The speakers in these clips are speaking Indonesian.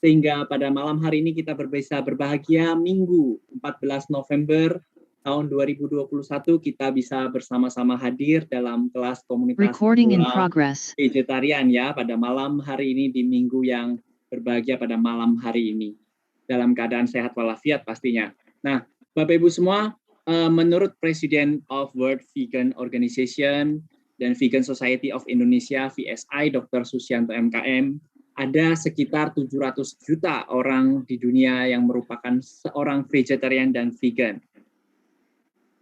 sehingga pada malam hari ini kita bisa berbahagia Minggu 14 November tahun 2021 kita bisa bersama-sama hadir dalam kelas komunitas vegetarian ya pada malam hari ini di minggu yang berbahagia pada malam hari ini dalam keadaan sehat walafiat pastinya. Nah, Bapak Ibu semua, menurut Presiden of World Vegan Organization dan Vegan Society of Indonesia VSI Dr. Susianto MKM, ada sekitar 700 juta orang di dunia yang merupakan seorang vegetarian dan vegan.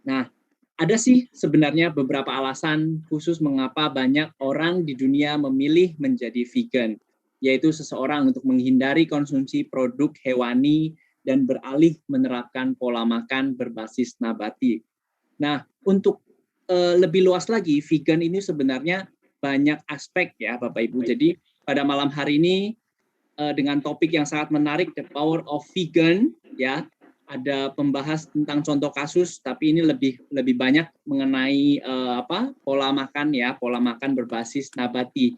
Nah, ada sih sebenarnya beberapa alasan khusus mengapa banyak orang di dunia memilih menjadi vegan, yaitu seseorang untuk menghindari konsumsi produk hewani dan beralih menerapkan pola makan berbasis nabati. Nah, untuk lebih luas lagi, vegan ini sebenarnya banyak aspek ya Bapak Ibu. Jadi pada malam hari ini dengan topik yang sangat menarik, The Power of Vegan, ya, ada pembahas tentang contoh kasus, tapi ini lebih banyak mengenai pola makan ya, pola makan berbasis nabati.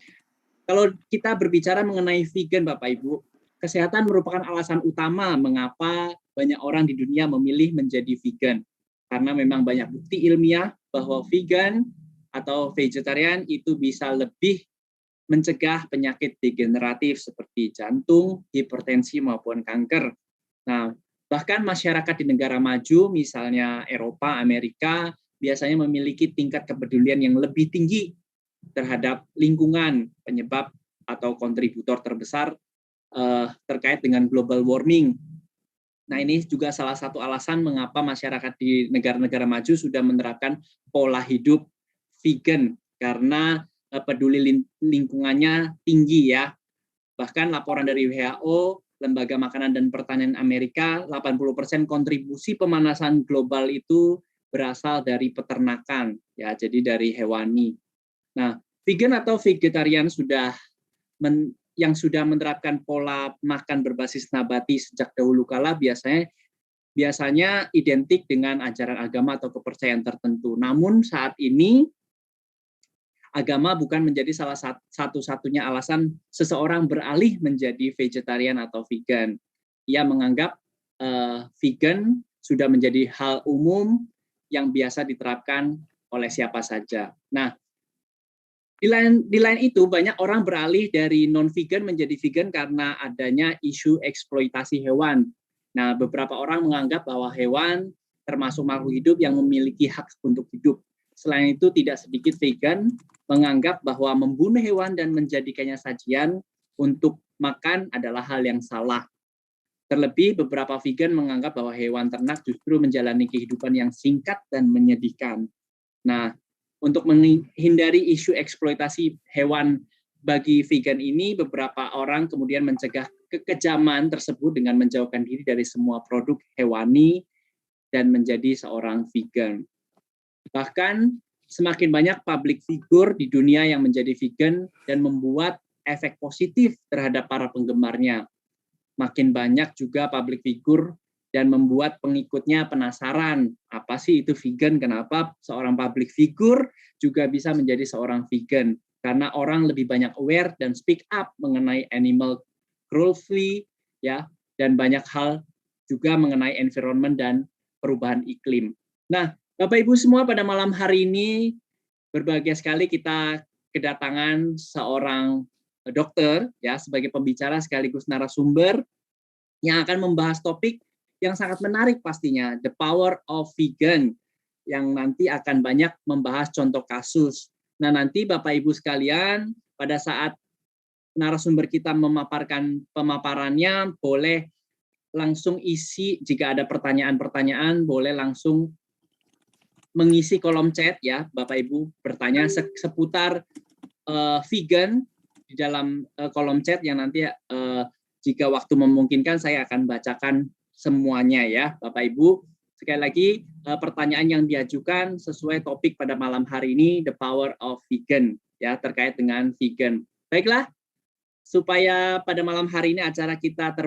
Kalau kita berbicara mengenai vegan, Bapak Ibu, kesehatan merupakan alasan utama mengapa banyak orang di dunia memilih menjadi vegan, karena memang banyak bukti ilmiah bahwa vegan atau vegetarian itu bisa lebih mencegah penyakit degeneratif seperti jantung, hipertensi maupun kanker. Nah, bahkan masyarakat di negara maju, misalnya Eropa, Amerika, biasanya memiliki tingkat kepedulian yang lebih tinggi terhadap lingkungan, penyebab atau kontributor terbesar terkait dengan global warming. Nah, ini juga salah satu alasan mengapa masyarakat di negara-negara maju sudah menerapkan pola hidup vegan, karena peduli lingkungannya tinggi ya. Bahkan laporan dari WHO, Lembaga Makanan dan Pertanian Amerika, 80% kontribusi pemanasan global itu berasal dari peternakan, ya, jadi dari hewani. Nah, vegan atau vegetarian yang sudah menerapkan pola makan berbasis nabati sejak dahulu kala biasanya identik dengan ajaran agama atau kepercayaan tertentu. Namun saat ini agama bukan menjadi salah satu-satunya alasan seseorang beralih menjadi vegetarian atau vegan. Ia menganggap vegan sudah menjadi hal umum yang biasa diterapkan oleh siapa saja. Nah, di lain itu banyak orang beralih dari non-vegan menjadi vegan karena adanya isu eksploitasi hewan. Nah, beberapa orang menganggap bahwa hewan termasuk makhluk hidup yang memiliki hak untuk hidup. Selain itu, tidak sedikit vegan menganggap bahwa membunuh hewan dan menjadikannya sajian untuk makan adalah hal yang salah. Terlebih, beberapa vegan menganggap bahwa hewan ternak justru menjalani kehidupan yang singkat dan menyedihkan. Nah, untuk menghindari isu eksploitasi hewan bagi vegan ini, beberapa orang kemudian mencegah kekejaman tersebut dengan menjauhkan diri dari semua produk hewani dan menjadi seorang vegan. Bahkan semakin banyak public figure di dunia yang menjadi vegan dan membuat efek positif terhadap para penggemarnya. Makin banyak juga public figure dan membuat pengikutnya penasaran, apa sih itu vegan, kenapa seorang public figure juga bisa menjadi seorang vegan. Karena orang lebih banyak aware dan speak up mengenai animal cruelty, ya, dan banyak hal juga mengenai environment dan perubahan iklim. Nah, Bapak Ibu semua, pada malam hari ini berbahagia sekali kita kedatangan seorang dokter ya sebagai pembicara sekaligus narasumber yang akan membahas topik yang sangat menarik pastinya, The Power of Vegan, yang nanti akan banyak membahas contoh kasus. Nah, nanti Bapak Ibu sekalian pada saat narasumber kita memaparkan pemaparannya boleh langsung isi, jika ada pertanyaan-pertanyaan boleh langsung mengisi kolom chat ya, Bapak Ibu bertanya seputar vegan di dalam kolom chat yang nanti jika waktu memungkinkan saya akan bacakan semuanya ya, Bapak Ibu. Sekali lagi pertanyaan yang diajukan sesuai topik pada malam hari ini, The Power of Vegan ya, terkait dengan vegan. Baiklah, supaya pada malam hari ini acara kita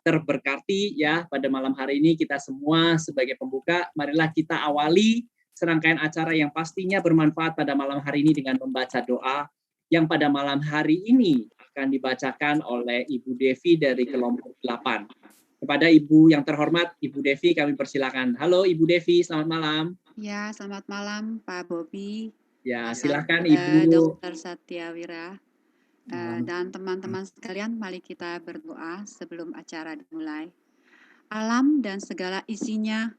terberkati ya, pada malam hari ini kita semua sebagai pembuka, marilah kita awali serangkaian acara yang pastinya bermanfaat pada malam hari ini dengan membaca doa yang pada malam hari ini akan dibacakan oleh Ibu Devi dari kelompok 8. Kepada Ibu yang terhormat, Ibu Devi kami persilakan. Halo Ibu Devi, selamat malam. Ya, selamat malam Pak Bobi. Ya, silakan Ibu. Dr. Satyawira. Dan teman-teman sekalian, mari kita berdoa sebelum acara dimulai. Alam dan segala isinya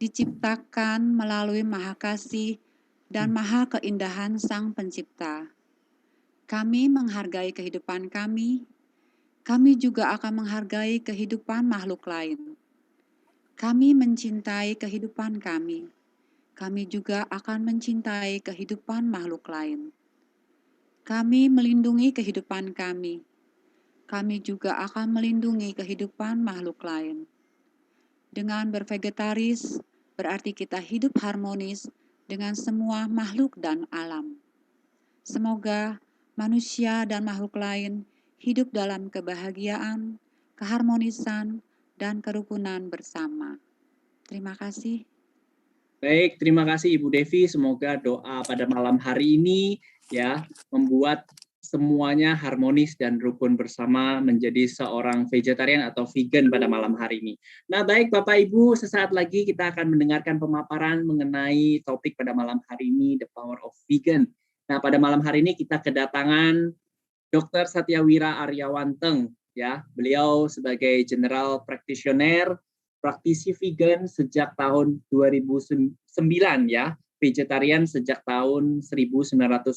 diciptakan melalui maha kasih dan maha keindahan Sang Pencipta. Kami menghargai kehidupan kami juga akan menghargai kehidupan makhluk lain. Kami mencintai kehidupan kami juga akan mencintai kehidupan makhluk lain. Kami melindungi kehidupan kami juga akan melindungi kehidupan makhluk lain. Dengan bervegetaris, berarti kita hidup harmonis dengan semua makhluk dan alam. Semoga manusia dan makhluk lain hidup dalam kebahagiaan, keharmonisan, dan kerukunan bersama. Terima kasih. Baik, terima kasih Ibu Devi. Semoga doa pada malam hari ini ya membuat semuanya harmonis dan rukun bersama menjadi seorang vegetarian atau vegan pada malam hari ini. Nah, baik Bapak Ibu, sesaat lagi kita akan mendengarkan pemaparan mengenai topik pada malam hari ini, The Power of Vegan. Nah, pada malam hari ini kita kedatangan Dr. Satyawira Aryawanteng, ya. Beliau sebagai General Practitioner, praktisi vegan sejak tahun 2009 ya, vegetarian sejak tahun 1998.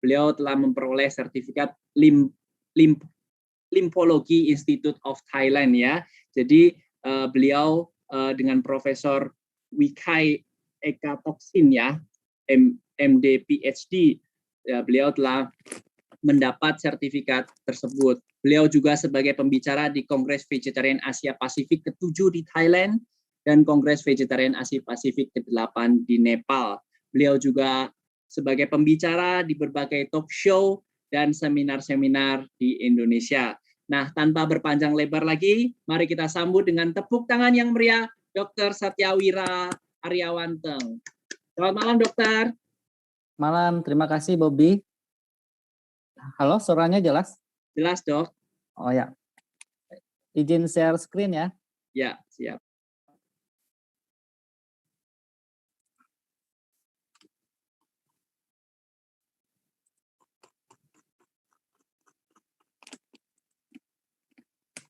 Beliau telah memperoleh sertifikat Lymphology Institute of Thailand ya. Jadi beliau dengan Profesor Wikai Ekatoksin ya, MD PhD, ya, beliau telah mendapat sertifikat tersebut. Beliau juga sebagai pembicara di Kongres Vegetarian Asia Pasifik ke-7 di Thailand dan Kongres Vegetarian Asia Pasifik ke-8 di Nepal. Beliau juga sebagai pembicara di berbagai talk show dan seminar-seminar di Indonesia. Nah, tanpa berpanjang lebar lagi, mari kita sambut dengan tepuk tangan yang meriah Dr. Satyawira Aryawanteng. Selamat malam, Dokter. Malam, terima kasih Bobby. Halo, suaranya jelas? Jelas, Dok. Oh ya. Izin share screen ya? Ya, siap.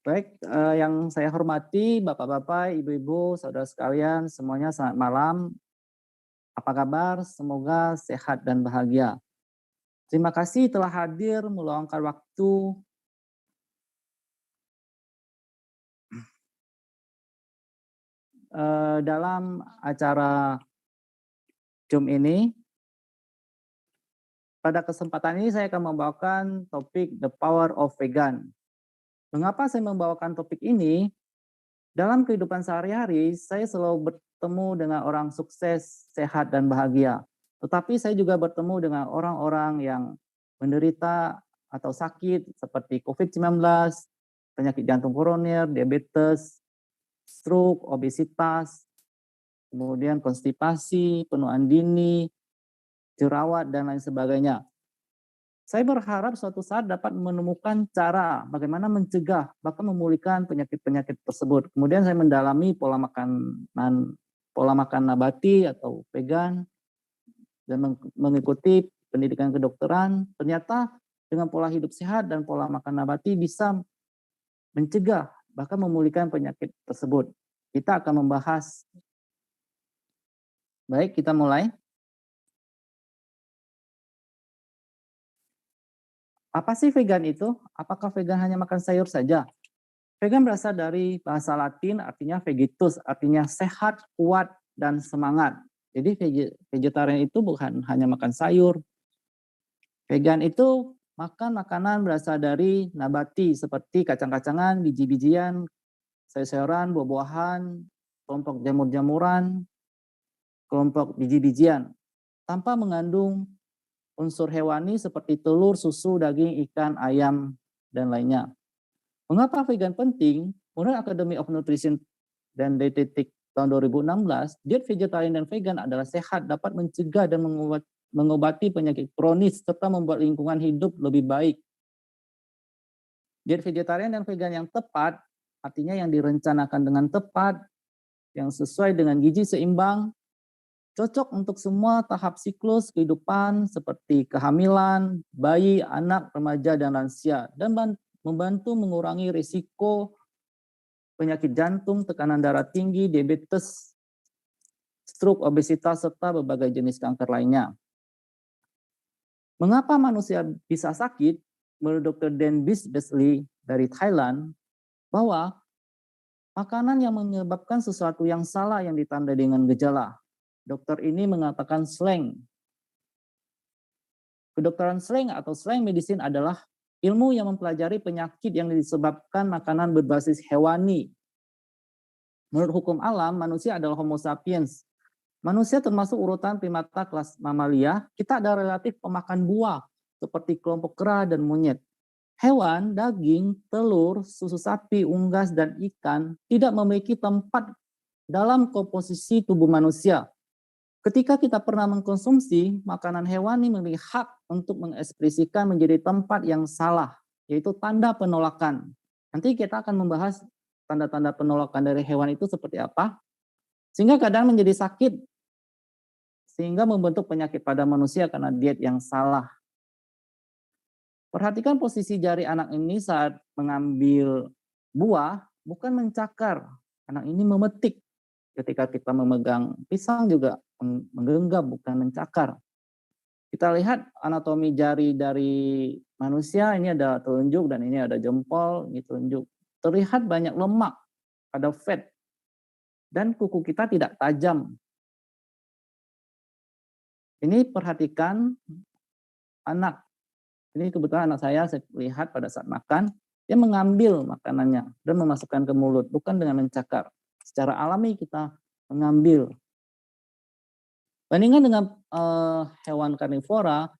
Baik, yang saya hormati Bapak-Bapak, Ibu-Ibu, Saudara sekalian, semuanya selamat malam. Apa kabar? Semoga sehat dan bahagia. Terima kasih telah hadir meluangkan waktu dalam acara Zoom ini. Pada kesempatan ini saya akan membawakan topik The Power of Vegan. Mengapa saya membawakan topik ini? Dalam kehidupan sehari-hari, saya selalu bertemu dengan orang sukses, sehat, dan bahagia. Tetapi saya juga bertemu dengan orang-orang yang menderita atau sakit seperti COVID-19, penyakit jantung koroner, diabetes, stroke, obesitas, kemudian konstipasi, penuaan dini, jerawat, dan lain sebagainya. Saya berharap suatu saat dapat menemukan cara bagaimana mencegah bahkan memulihkan penyakit-penyakit tersebut. Kemudian saya mendalami pola makan nabati atau vegan dan mengikuti pendidikan kedokteran. Ternyata dengan pola hidup sehat dan pola makan nabati bisa mencegah bahkan memulihkan penyakit tersebut. Kita akan membahas. Baik, kita mulai. Apa sih vegan itu? Apakah vegan hanya makan sayur saja? Vegan berasal dari bahasa Latin, artinya vegetus, artinya sehat, kuat, dan semangat. Jadi vegetarian itu bukan hanya makan sayur. Vegan itu makan makanan berasal dari nabati seperti kacang-kacangan, biji-bijian, sayur-sayuran, buah-buahan, kelompok jamur-jamuran, kelompok biji-bijian, tanpa mengandung unsur hewani seperti telur, susu, daging, ikan, ayam, dan lainnya. Mengapa vegan penting? Menurut Academy of Nutrition dan Dietetic tahun 2016, diet vegetarian dan vegan adalah sehat, dapat mencegah dan mengobati penyakit kronis, serta membuat lingkungan hidup lebih baik Diet vegetarian dan vegan yang tepat, artinya yang direncanakan dengan tepat, yang sesuai dengan gizi seimbang, cocok untuk semua tahap siklus kehidupan seperti kehamilan, bayi, anak, remaja, dan lansia, dan membantu mengurangi risiko penyakit jantung, tekanan darah tinggi, diabetes, stroke, obesitas, serta berbagai jenis kanker lainnya. Mengapa manusia bisa sakit? Menurut Dr. Dan Beasley dari Thailand, bahwa makanan yang menyebabkan sesuatu yang salah yang ditandai dengan gejala. Dokter ini mengatakan slang. Kedokteran slang atau slang medicine adalah ilmu yang mempelajari penyakit yang disebabkan makanan berbasis hewani. Menurut hukum alam, manusia adalah Homo sapiens. Manusia termasuk urutan primata kelas mamalia. Kita ada relatif pemakan buah, seperti kelompok kera dan monyet. Hewan, daging, telur, susu sapi, unggas, dan ikan tidak memiliki tempat dalam komposisi tubuh manusia. Ketika kita pernah mengkonsumsi makanan hewani, memiliki hak untuk mengekspresikan menjadi tempat yang salah, yaitu tanda penolakan. Nanti kita akan membahas tanda-tanda penolakan dari hewan itu seperti apa, sehingga kadang menjadi sakit, sehingga membentuk penyakit pada manusia karena diet yang salah. Perhatikan posisi jari anak ini saat mengambil buah, bukan mencakar. Anak ini memetik. Ketika kita memegang pisang juga menggenggam, bukan mencakar. Kita lihat anatomi jari dari manusia, ini ada telunjuk dan ini ada jempol, ini telunjuk. Terlihat banyak lemak, ada fat. Dan kuku kita tidak tajam. Ini perhatikan anak. Ini kebetulan anak saya lihat pada saat makan, dia mengambil makanannya dan memasukkan ke mulut, bukan dengan mencakar. Secara alami kita mengambil. Bandingkan dengan hewan karnivora,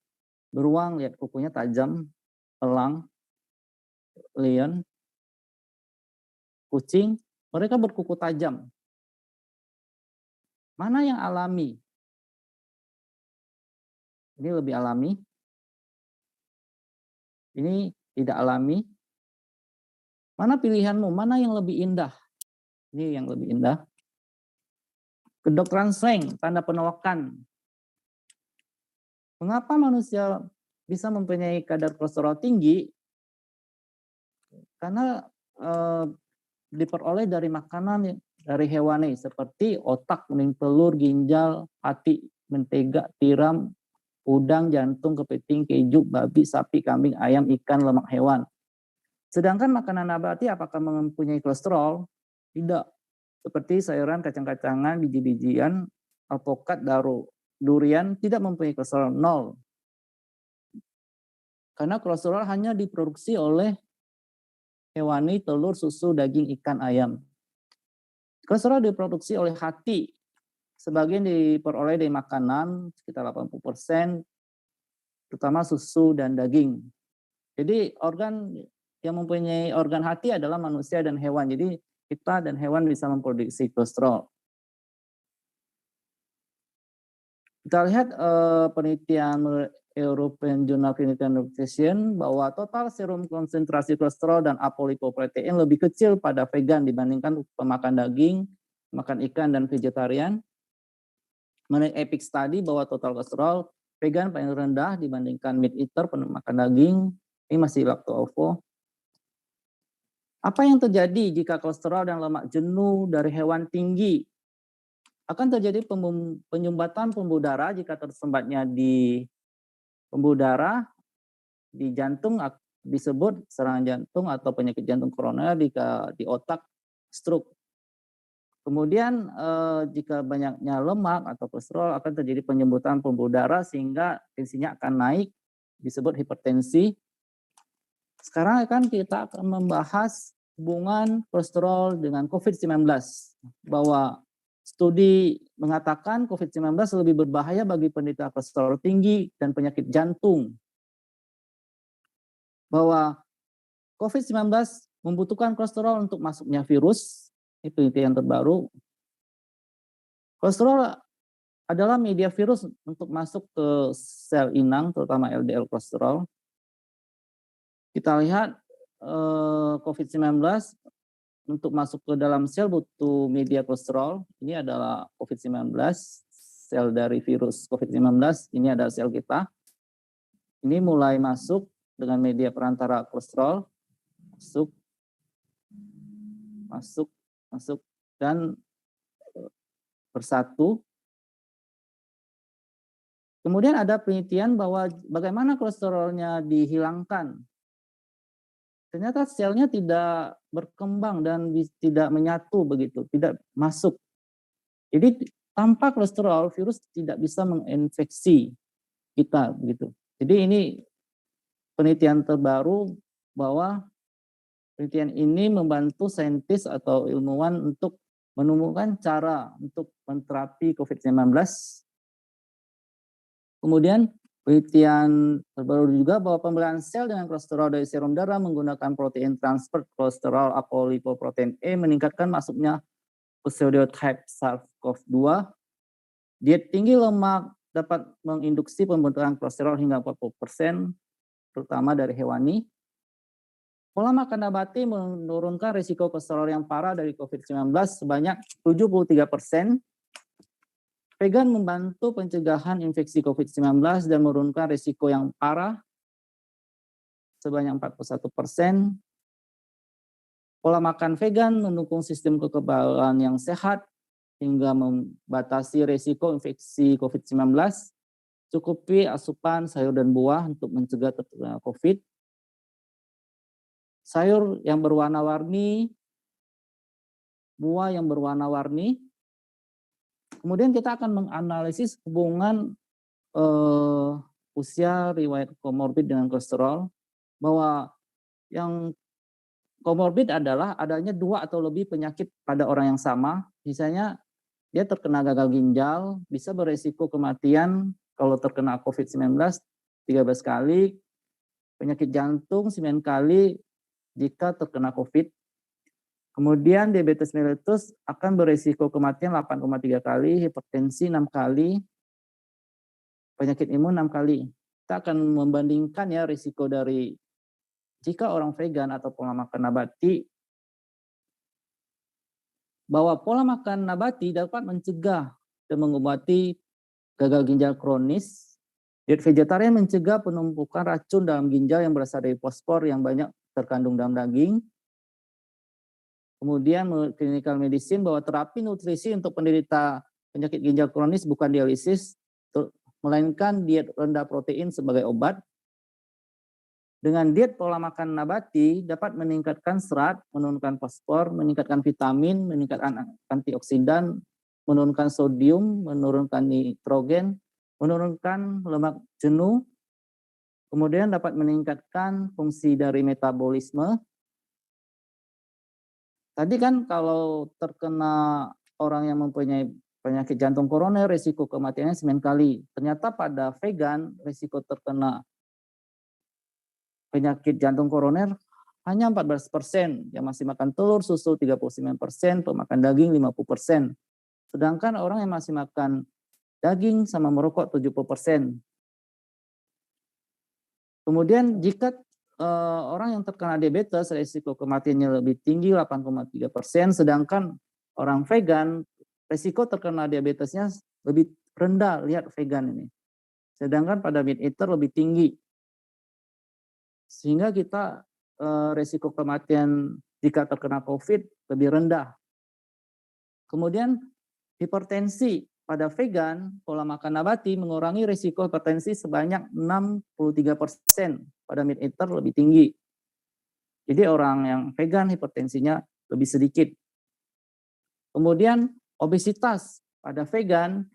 beruang, lihat kukunya tajam, elang, lion, kucing, mereka berkuku tajam. Mana yang alami? Ini lebih alami. Ini tidak alami. Mana pilihanmu? Mana yang lebih indah? Ini yang lebih indah. Kedokteran slang, tanda penolakan. Mengapa manusia bisa mempunyai kadar kolesterol tinggi? Karena diperoleh dari makanan dari hewani seperti otak, kuning telur, ginjal, hati, mentega, tiram, udang, jantung, kepiting, keju, babi, sapi, kambing, ayam, ikan, lemak hewan. Sedangkan makanan nabati apakah mempunyai kolesterol? Tidak. Seperti sayuran, kacang-kacangan, biji-bijian, alpukat, durian tidak mempunyai kolesterol 0. Karena kolesterol hanya diproduksi oleh hewani, telur, susu, daging, ikan, ayam. Kolesterol diproduksi oleh hati. Sebagian diperoleh dari makanan, sekitar 80%, terutama susu dan daging. Jadi organ yang mempunyai organ hati adalah manusia dan hewan. Jadi kita dan hewan bisa memproduksi kolesterol. Kita lihat penelitian European Journal Clinical Nutrition bahwa total serum konsentrasi kolesterol dan apolipoprotein lebih kecil pada vegan dibandingkan pemakan daging, makan ikan, dan vegetarian. Menurut EPIC Study bahwa total kolesterol vegan paling rendah dibandingkan meat eater, pemakan daging, ini masih lacto-ovo. Apa yang terjadi jika kolesterol dan lemak jenuh dari hewan tinggi? Akan terjadi penyumbatan pembuluh darah jika tersumbatnya di pembuluh darah, di jantung disebut serangan jantung atau penyakit jantung koroner, jika di otak stroke. Kemudian jika banyaknya lemak atau kolesterol akan terjadi penyumbutan pembuluh darah sehingga tensinya akan naik, disebut hipertensi. Sekarang kita akan membahas hubungan kolesterol dengan COVID-19, bahwa studi mengatakan COVID-19 lebih berbahaya bagi penderita kolesterol tinggi dan penyakit jantung. Bahwa COVID-19 membutuhkan kolesterol untuk masuknya virus, itu penelitian terbaru. Kolesterol adalah media virus untuk masuk ke sel inang, terutama LDL kolesterol. Kita lihat COVID-19 untuk masuk ke dalam sel butuh media kolesterol. Ini adalah COVID-19, sel dari virus COVID-19. Ini ada sel kita. Ini mulai masuk dengan media perantara kolesterol. Masuk, dan bersatu. Kemudian ada penelitian bahwa bagaimana kolesterolnya dihilangkan. Ternyata selnya tidak berkembang dan tidak menyatu begitu, tidak masuk. Jadi tanpa kolesterol virus tidak bisa menginfeksi kita begitu. Jadi ini penelitian terbaru bahwa penelitian ini membantu saintis atau ilmuwan untuk menemukan cara untuk menterapi COVID-19. Kemudian penelitian terbaru juga bahwa pembelahan sel dengan kolesterol dari serum darah menggunakan protein transfer kolesterol apolipoprotein E meningkatkan masuknya pseudotype SARS-CoV-2. Diet tinggi lemak dapat menginduksi pembentukan kolesterol hingga 40%, terutama dari hewani. Pola makan nabati menurunkan risiko kolesterol yang parah dari COVID-19 sebanyak 73%. Vegan membantu pencegahan infeksi COVID-19 dan menurunkan risiko yang parah sebanyak 41%. Pola makan vegan mendukung sistem kekebalan yang sehat hingga membatasi risiko infeksi COVID-19. Cukupi asupan sayur dan buah untuk mencegah terkena COVID. Sayur yang berwarna-warni, buah yang berwarna-warni. Kemudian kita akan menganalisis hubungan usia, riwayat komorbid dengan kolesterol, bahwa yang komorbid adalah adanya 2 atau lebih penyakit pada orang yang sama. Misalnya dia terkena gagal ginjal, bisa beresiko kematian kalau terkena COVID-19 13 kali, penyakit jantung 9 kali jika terkena COVID. Kemudian diabetes mellitus akan beresiko kematian 8,3 kali, hipertensi 6 kali, penyakit imun 6 kali. Kita akan membandingkan ya risiko dari jika orang vegan atau pola makan nabati, bahwa pola makan nabati dapat mencegah dan mengobati gagal ginjal kronis. Diet vegetarian mencegah penumpukan racun dalam ginjal yang berasal dari fosfor yang banyak terkandung dalam daging. Kemudian clinical medicine bahwa terapi nutrisi untuk penderita penyakit ginjal kronis bukan dialisis, melainkan diet rendah protein sebagai obat. Dengan diet pola makan nabati dapat meningkatkan serat, menurunkan fosfor, meningkatkan vitamin, meningkatkan antioksidan, menurunkan sodium, menurunkan nitrogen, menurunkan lemak jenuh, kemudian dapat meningkatkan fungsi dari metabolisme. Tadi kan kalau terkena orang yang mempunyai penyakit jantung koroner, risiko kematiannya 9 kali. Ternyata pada vegan, risiko terkena penyakit jantung koroner hanya 14%. Yang masih makan telur, susu 39%, pemakan daging 50%. Sedangkan orang yang masih makan daging sama merokok 70%. Kemudian jika orang yang terkena diabetes, risiko kematiannya lebih tinggi 8,3%, sedangkan orang vegan, risiko terkena diabetesnya lebih rendah, lihat vegan ini. Sedangkan pada meat eater lebih tinggi. Sehingga kita risiko kematian jika terkena COVID lebih rendah. Kemudian hipertensi pada vegan, pola makan nabati mengurangi risiko hipertensi sebanyak 63%. Pada meat eater lebih tinggi. Jadi orang yang vegan hipertensinya lebih sedikit. Kemudian obesitas pada vegan,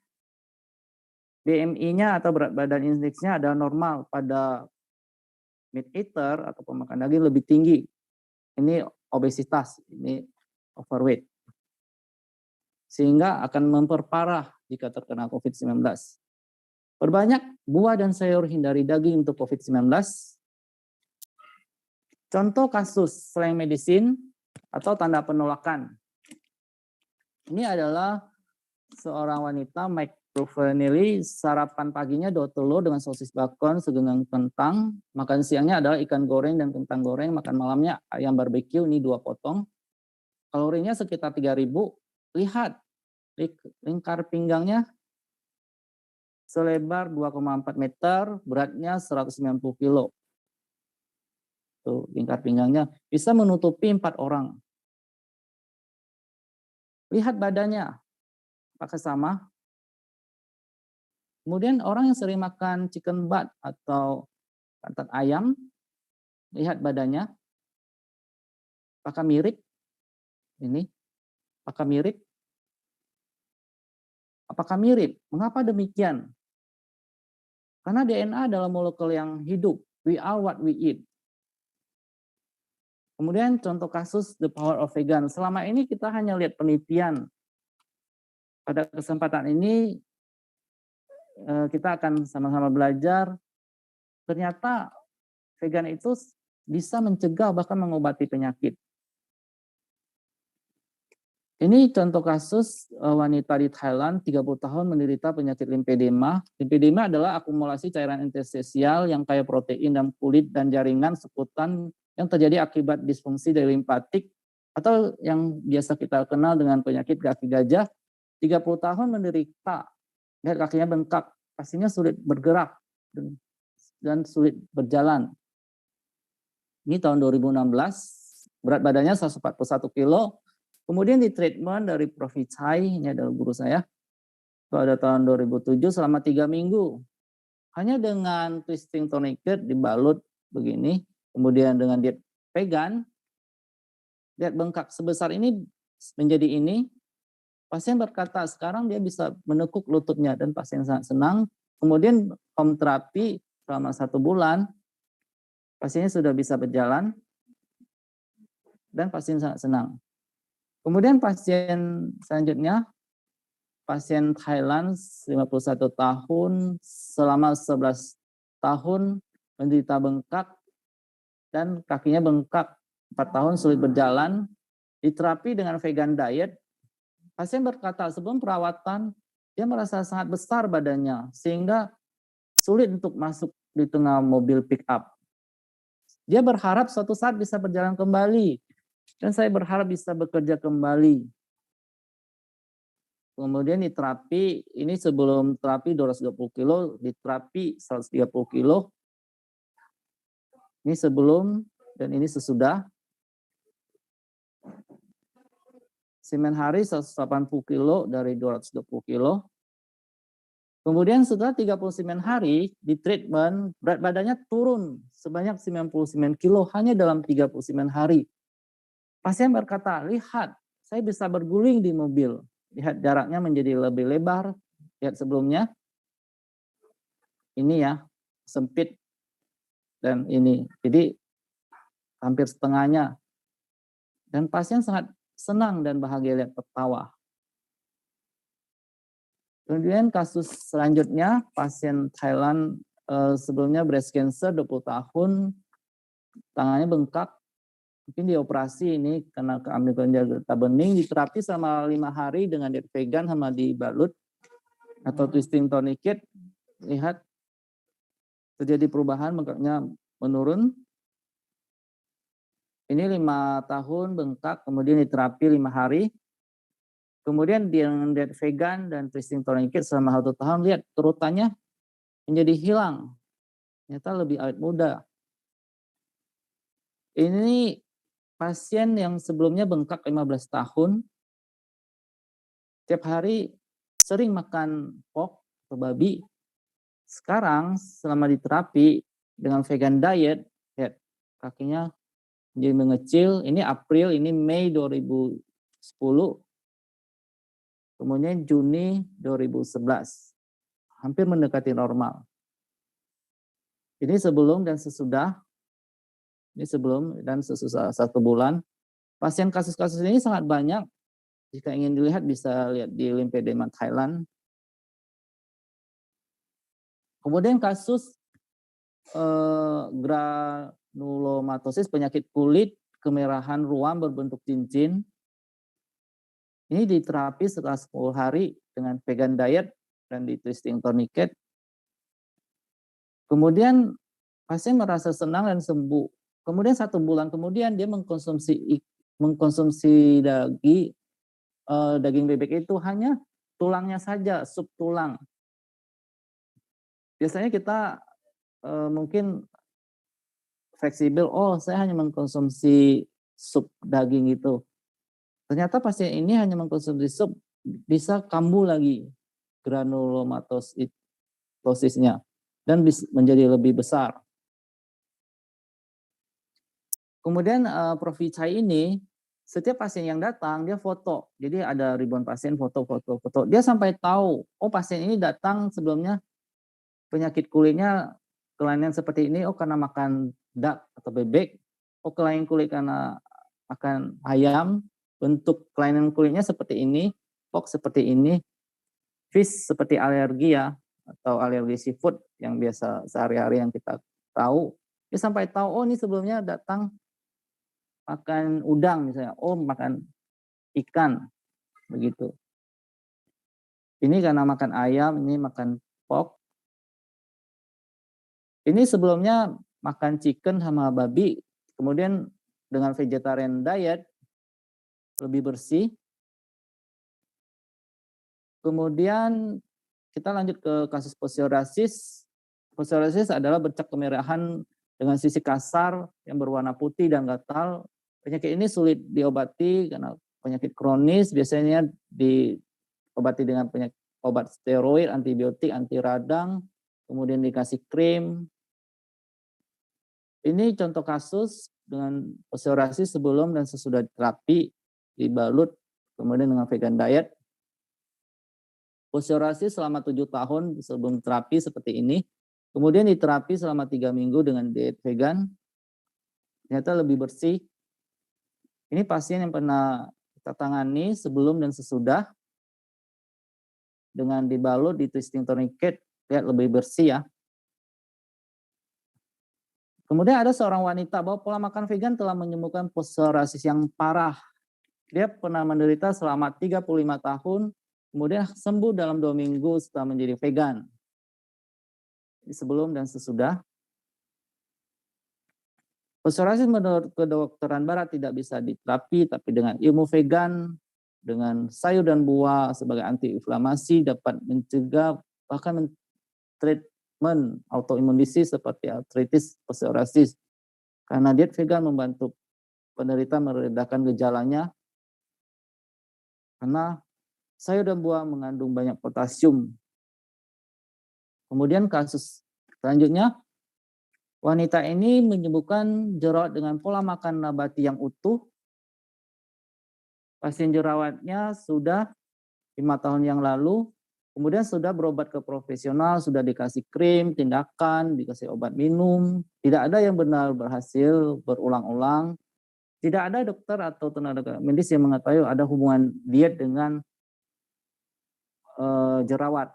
BMI-nya atau berat badan indeksnya adalah normal. Pada meat eater atau pemakan daging lebih tinggi. Ini obesitas, ini overweight. Sehingga akan memperparah jika terkena COVID-19. Perbanyak buah dan sayur, hindari daging untuk COVID-19. Contoh kasus slang medicine atau tanda penolakan. Ini adalah seorang wanita Provenili sarapan paginya 2 telur dengan sosis bakon, segenggam kentang. Makan siangnya adalah ikan goreng dan kentang goreng. Makan malamnya ayam barbeque, ini 2 potong. Kalorinya sekitar 3.000. Lihat, lingkar pinggangnya selebar 2,4 meter, beratnya 190 kilo. Tuh, lingkar pinggangnya bisa menutupi 4 orang. Lihat badannya, apakah sama? Kemudian orang yang sering makan chicken butt atau pantat ayam, lihat badannya, apakah mirip? Ini, apakah mirip? Apakah mirip? Mengapa demikian? Karena DNA adalah molekul yang hidup. We are what we eat. Kemudian contoh kasus The Power of Vegan. Selama ini kita hanya lihat penelitian. Pada kesempatan ini kita akan sama-sama belajar. Ternyata vegan itu bisa mencegah bahkan mengobati penyakit. Ini contoh kasus wanita di Thailand 30 tahun menderita penyakit limfedema. Limfedema adalah akumulasi cairan interstisial yang kaya protein dalam kulit dan jaringan sekutan yang terjadi akibat disfungsi dari limfatik atau yang biasa kita kenal dengan penyakit kaki gajah. 30 tahun menderita, lihat kakinya bengkak, pastinya sulit bergerak dan sulit berjalan. Ini tahun 2016, berat badannya 141 kilo. Kemudian di treatment dari Prof. Chai, ini adalah guru saya, pada tahun 2007 selama 3 minggu. Hanya dengan twisting tourniquet dibalut begini, kemudian dengan diet vegan, lihat bengkak sebesar ini menjadi ini. Pasien berkata sekarang dia bisa menekuk lututnya dan pasien sangat senang. Kemudian home terapi selama 1 bulan, pasiennya sudah bisa berjalan dan pasien sangat senang. Kemudian pasien selanjutnya, pasien Thailand 51 tahun, selama 11 tahun menderita bengkak dan kakinya bengkak, 4 tahun sulit berjalan, diterapi dengan vegan diet. Pasien berkata sebelum perawatan dia merasa sangat besar badannya sehingga sulit untuk masuk di tengah mobil pick up. Dia berharap suatu saat bisa berjalan kembali dan saya berharap bisa bekerja kembali. Kemudian di terapi, ini sebelum terapi 220 kilo, di terapi 130 kilo. Ini sebelum dan ini sesudah. Semen hari 180 kilo dari 220 kilo. Kemudian setelah 30 semen hari di treatment, berat badannya turun sebanyak 99 kilo hanya dalam 30 semen hari. Pasien berkata, lihat saya bisa berguling di mobil. Lihat jaraknya menjadi lebih lebar. Lihat sebelumnya. Ini ya, sempit. Dan ini. Jadi hampir setengahnya. Dan pasien sangat senang dan bahagia lihat tertawa. Kemudian kasus selanjutnya, pasien Thailand sebelumnya breast cancer 20 tahun, tangannya bengkak, mungkin dioperasi ini karena keambil getah bening, diterapi selama 5 hari dengan diet vegan sama dibalut atau twisting tourniquet. Lihat terjadi perubahan, bengkaknya menurun. Ini 5 tahun bengkak, kemudian diterapi 5 hari. Kemudian dengan diet vegan dan twisting tourniquet selama 1 tahun, lihat kerutannya menjadi hilang. Ternyata lebih awet muda. Ini pasien yang sebelumnya bengkak 15 tahun, tiap hari sering makan pork atau babi. Sekarang selama di terapi dengan vegan diet, lihat kakinya jadi mengecil. Ini April, ini Mei 2010. Kemudian Juni 2011. Hampir mendekati normal. Ini sebelum dan sesudah. Ini sebelum dan sesudah 1 bulan. Pasien kasus-kasus ini sangat banyak. Jika ingin dilihat bisa lihat di Lymphedema Thailand. Kemudian kasus granulomatosis, penyakit kulit, kemerahan ruam berbentuk cincin. Ini diterapi setelah 10 hari dengan vegan diet. dan di twisting tourniquet. Kemudian pasien merasa senang dan sembuh. Kemudian 1 bulan kemudian dia mengkonsumsi daging bebek itu hanya tulangnya saja, sup tulang. Biasanya kita mungkin fleksibel, oh saya hanya mengkonsumsi sup daging itu. Ternyata pasien ini hanya mengkonsumsi sup, bisa kambuh lagi granulomatosisnya dan menjadi lebih besar. Kemudian Prof. Chai ini, setiap pasien yang datang dia foto. Jadi ada ribuan pasien foto. Dia sampai tahu, oh pasien ini datang sebelumnya penyakit kulitnya kelainan seperti ini, oh karena makan duck atau bebek, oh kelainan kulit karena makan ayam, bentuk kelainan kulitnya seperti ini, pox seperti ini, fish seperti alergi ya, atau alergi seafood yang biasa sehari-hari yang kita tahu. Dia sampai tahu, oh ini sebelumnya datang makan udang misalnya, oh makan ikan, begitu. Ini karena makan ayam, ini makan pork. Ini sebelumnya makan chicken sama babi, kemudian dengan vegetarian diet lebih bersih. Kemudian kita lanjut ke kasus psoriasis. Psoriasis adalah bercak kemerahan dengan sisi kasar yang berwarna putih dan gatal. Penyakit ini sulit diobati karena penyakit kronis, biasanya diobati dengan obat steroid, antibiotik, anti radang, kemudian dikasih krim. Ini contoh kasus dengan psoriasis sebelum dan sesudah terapi, dibalut kemudian dengan vegan diet. Psoriasis selama 7 tahun sebelum terapi seperti ini, kemudian diterapi selama 3 minggu dengan diet vegan, ternyata lebih bersih. Ini pasien yang pernah kita tangani sebelum dan sesudah, dengan dibalut di twisting tourniquet, lihat lebih bersih ya. Kemudian ada seorang wanita bahwa pola makan vegan telah menyembuhkan psoriasis yang parah. Dia pernah menderita selama 35 tahun, kemudian sembuh dalam 2 minggu setelah menjadi vegan. Sebelum dan sesudah. Psoriasis menurut kedokteran barat tidak bisa diterapi, tapi dengan ilmu vegan, dengan sayur dan buah sebagai antiinflamasi dapat mencegah bahkan treatment autoimun disease seperti artritis, psoriasis. Karena diet vegan membantu penderita meredakan gejalanya, karena sayur dan buah mengandung banyak potasium. Kemudian kasus selanjutnya, wanita ini menyembuhkan jerawat dengan pola makan nabati yang utuh. Pasien jerawatnya sudah 5 tahun yang lalu, kemudian sudah berobat ke profesional, sudah dikasih krim, tindakan, dikasih obat minum. Tidak ada yang benar berhasil berulang-ulang. Tidak ada dokter atau tenaga medis yang mengetahui ada hubungan diet dengan jerawat.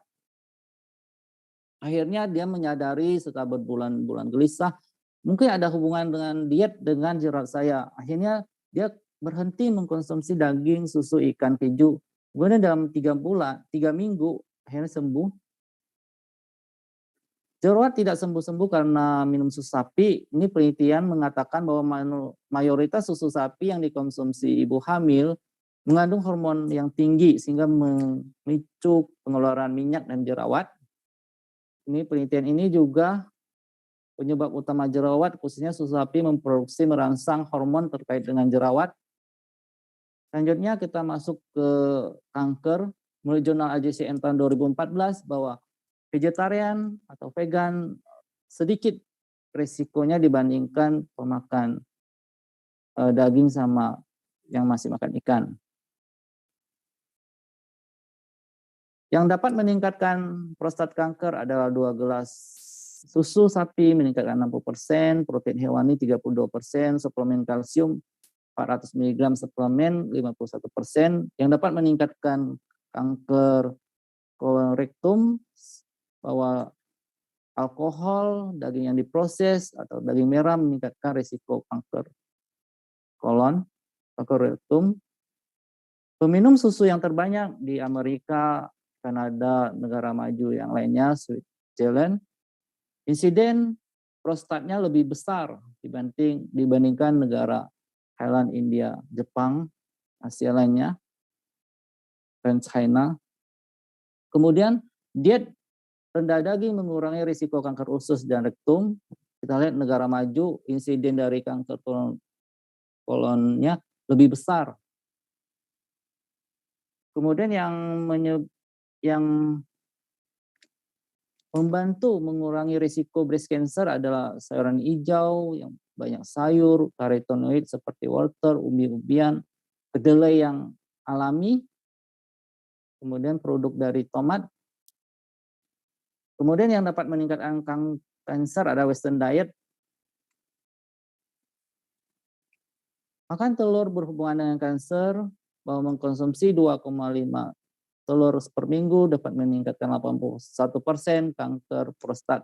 Akhirnya dia menyadari setelah berbulan-bulan gelisah, mungkin ada hubungan dengan diet dengan jerawat saya. Akhirnya dia berhenti mengkonsumsi daging, susu, ikan, keju. Kemudian dalam 3 minggu akhirnya sembuh. Jerawat tidak sembuh-sembuh karena minum susu sapi. Ini penelitian mengatakan bahwa mayoritas susu sapi yang dikonsumsi ibu hamil mengandung hormon yang tinggi sehingga memicu pengeluaran minyak dan jerawat. Ini penelitian ini juga penyebab utama jerawat, khususnya susu sapi memproduksi merangsang hormon terkait dengan jerawat. Selanjutnya kita masuk ke kanker. Menurut jurnal AJCN tahun 2014 bahwa vegetarian atau vegan sedikit resikonya dibandingkan pemakan daging sama yang masih makan ikan. Yang dapat meningkatkan prostat kanker adalah 2 gelas susu sapi meningkatkan 60%, protein hewani 32%, suplemen kalsium 400 mg suplemen 51%. Yang dapat meningkatkan kanker kolorektum bahwa alkohol, daging yang diproses atau daging merah meningkatkan risiko kanker kolon, kanker rektum. Peminum susu yang terbanyak di Amerika Kanada, negara maju yang lainnya, Switzerland, insiden prostatnya lebih besar dibandingkan negara Thailand, India, Jepang, Asia lainnya, dan China. Kemudian diet rendah daging mengurangi risiko kanker usus dan rektum. Kita lihat negara maju, insiden dari kanker kolonnya lebih besar. Kemudian yang membantu mengurangi risiko breast cancer adalah sayuran hijau, yang banyak sayur, karotenoid seperti wortel, umbi-umbian, kedelai yang alami, kemudian produk dari tomat. Kemudian yang dapat meningkatkan kanker ada Western diet. Makan telur berhubungan dengan kanker, bahwa mengkonsumsi 2,5 telur per minggu dapat meningkatkan 81% kanker prostat.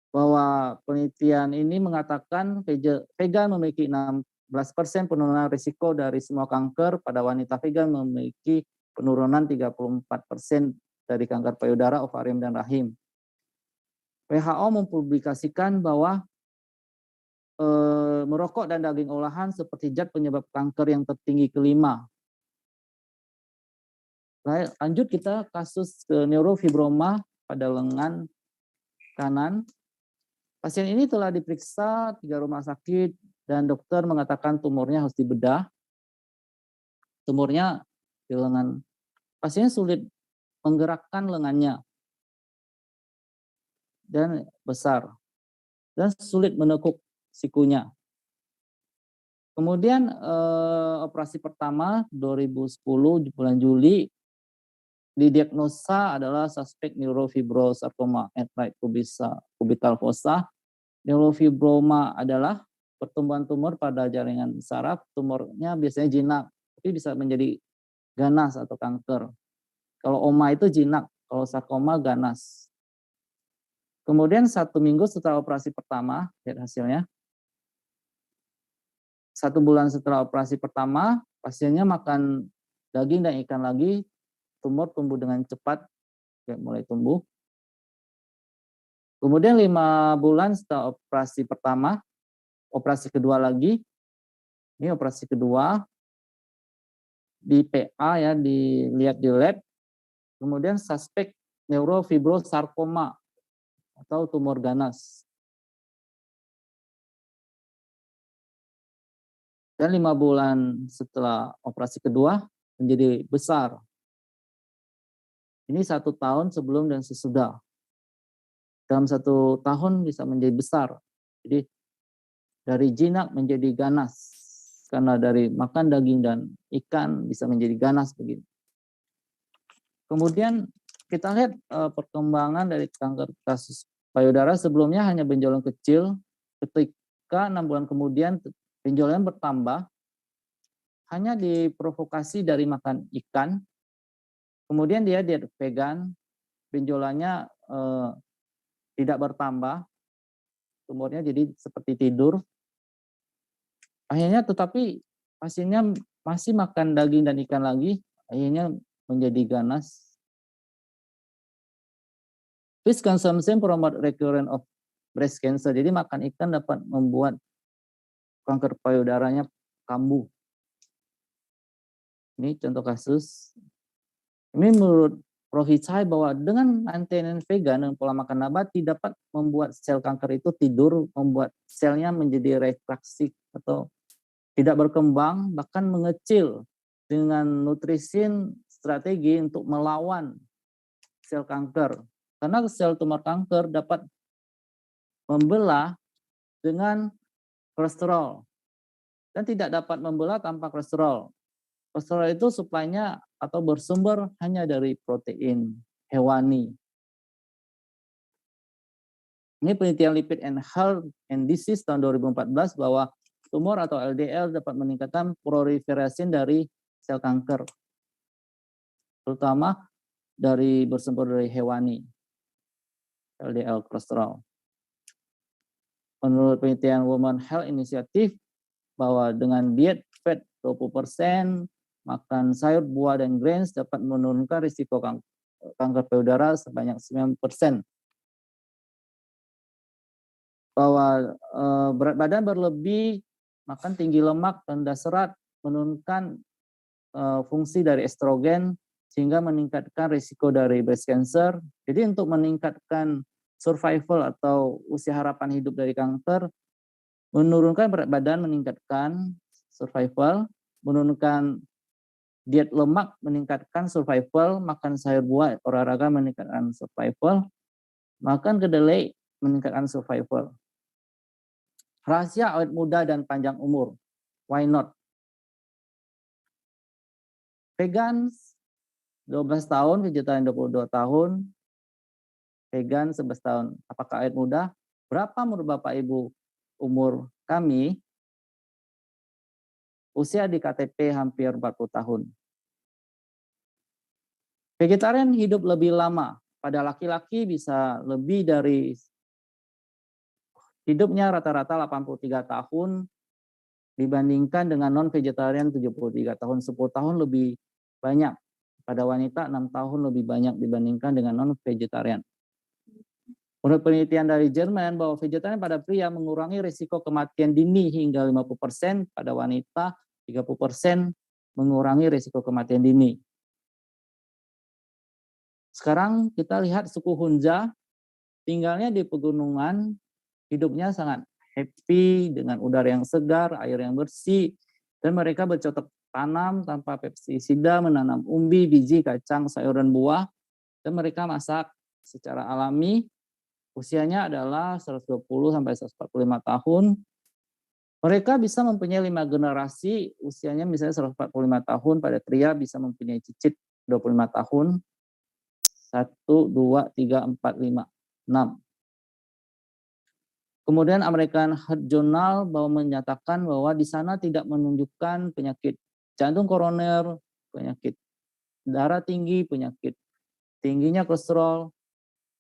Bahwa penelitian ini mengatakan vegan memiliki 16% penurunan risiko dari semua kanker, pada wanita vegan memiliki penurunan 34% dari kanker payudara, ovarium, dan rahim. WHO mempublikasikan bahwa merokok dan daging olahan seperti zat penyebab kanker yang tertinggi kelima. Lanjut kita kasus neurofibroma pada lengan kanan. Pasien ini telah diperiksa 3 rumah sakit dan dokter mengatakan tumornya harus dibedah. Tumornya di lengan. Pasiennya sulit menggerakkan lengannya dan besar dan sulit menekuk sikunya. Kemudian operasi pertama 2010 bulan Juli didiagnosa adalah suspek neurofibrosarcoma at right cubital fossa. Neurofibroma adalah pertumbuhan tumor pada jaringan saraf. Tumornya biasanya jinak, tapi bisa menjadi ganas atau kanker. Kalau oma itu jinak, kalau sarkoma ganas. Kemudian 1 minggu setelah operasi pertama, lihat hasilnya. 1 bulan setelah operasi pertama, pasiennya makan daging dan ikan lagi, tumor tumbuh dengan cepat, mulai tumbuh. Kemudian 5 bulan setelah operasi pertama, operasi kedua lagi, ini operasi kedua, di PA ya, dilihat di lab, kemudian suspek neurofibrosarcoma atau tumor ganas. Dan 5 bulan setelah operasi kedua menjadi besar. Ini 1 tahun sebelum dan sesudah. Dalam 1 tahun bisa menjadi besar. Jadi dari jinak menjadi ganas. Karena dari makan daging dan ikan bisa menjadi ganas begini. Kemudian kita lihat perkembangan dari kanker kasus payudara. Sebelumnya hanya benjolan kecil. Ketika 6 bulan kemudian benjolan bertambah. Hanya diprovokasi dari makan ikan. Kemudian dia diet vegan. Benjolannya tidak bertambah. Tumornya jadi seperti tidur. Akhirnya tetapi pasiennya masih makan daging dan ikan lagi, akhirnya menjadi ganas. Fish consumption promote recurrence of breast cancer. Jadi makan ikan dapat membuat kanker payudaranya kambuh. Ini contoh kasus. Ini menurut Prof. Hicai bahwa dengan maintenance vegan dan pola makan nabati dapat membuat sel kanker itu tidur, membuat selnya menjadi retraksi atau tidak berkembang, bahkan mengecil dengan nutrisin strategi untuk melawan sel kanker. Karena sel tumor kanker dapat membelah dengan kolesterol dan tidak dapat membelah tanpa kolesterol. Kolesterol itu suplainya atau bersumber hanya dari protein hewani. Ini penelitian Lipid and Health and Disease tahun 2014 bahwa tumor atau LDL dapat meningkatkan proliferasi dari sel kanker, terutama bersumber dari hewani, LDL kolesterol. Menurut penelitian Women Health Initiative, bahwa dengan diet fat 20%, makan sayur, buah, dan grains dapat menurunkan risiko kanker payudara sebanyak 9%. Bahwa berat badan berlebih, makan tinggi lemak, rendah serat, menurunkan fungsi dari estrogen, sehingga meningkatkan risiko dari breast cancer. Jadi untuk meningkatkan survival atau usia harapan hidup dari kanker, menurunkan berat badan meningkatkan survival, menurunkan diet lemak meningkatkan survival, makan sayur buah, olahraga meningkatkan survival, makan kedelai meningkatkan survival. Rahasia awet muda dan panjang umur. Why not? Vegan 12 tahun, vegetarian 22 tahun, vegan 11 tahun. Apakah awet muda? Berapa menurut Bapak Ibu umur kami? Usia di KTP hampir 40 tahun. Vegetarian hidup lebih lama. Pada laki-laki bisa lebih dari hidupnya rata-rata 83 tahun dibandingkan dengan non-vegetarian 73 tahun. 10 tahun lebih banyak. Pada wanita 6 tahun lebih banyak dibandingkan dengan non-vegetarian. Menurut penelitian dari Jerman bahwa vegetarian pada pria mengurangi risiko kematian dini hingga 50%, pada wanita 30% mengurangi risiko kematian dini. Sekarang kita lihat suku Hunza, tinggalnya di pegunungan, hidupnya sangat happy dengan udara yang segar, air yang bersih, dan mereka bercocok tanam tanpa pestisida, menanam umbi, biji, kacang, sayur, dan buah, dan mereka masak secara alami. Usianya adalah 120-145 tahun. Mereka bisa mempunyai 5 generasi, usianya misalnya 145 tahun, pada pria bisa mempunyai cicit 25 tahun, 1, 2, 3, 4, 5, 6. Kemudian American Heart Journal menyatakan bahwa di sana tidak menunjukkan penyakit jantung koroner, penyakit darah tinggi, penyakit tingginya kolesterol.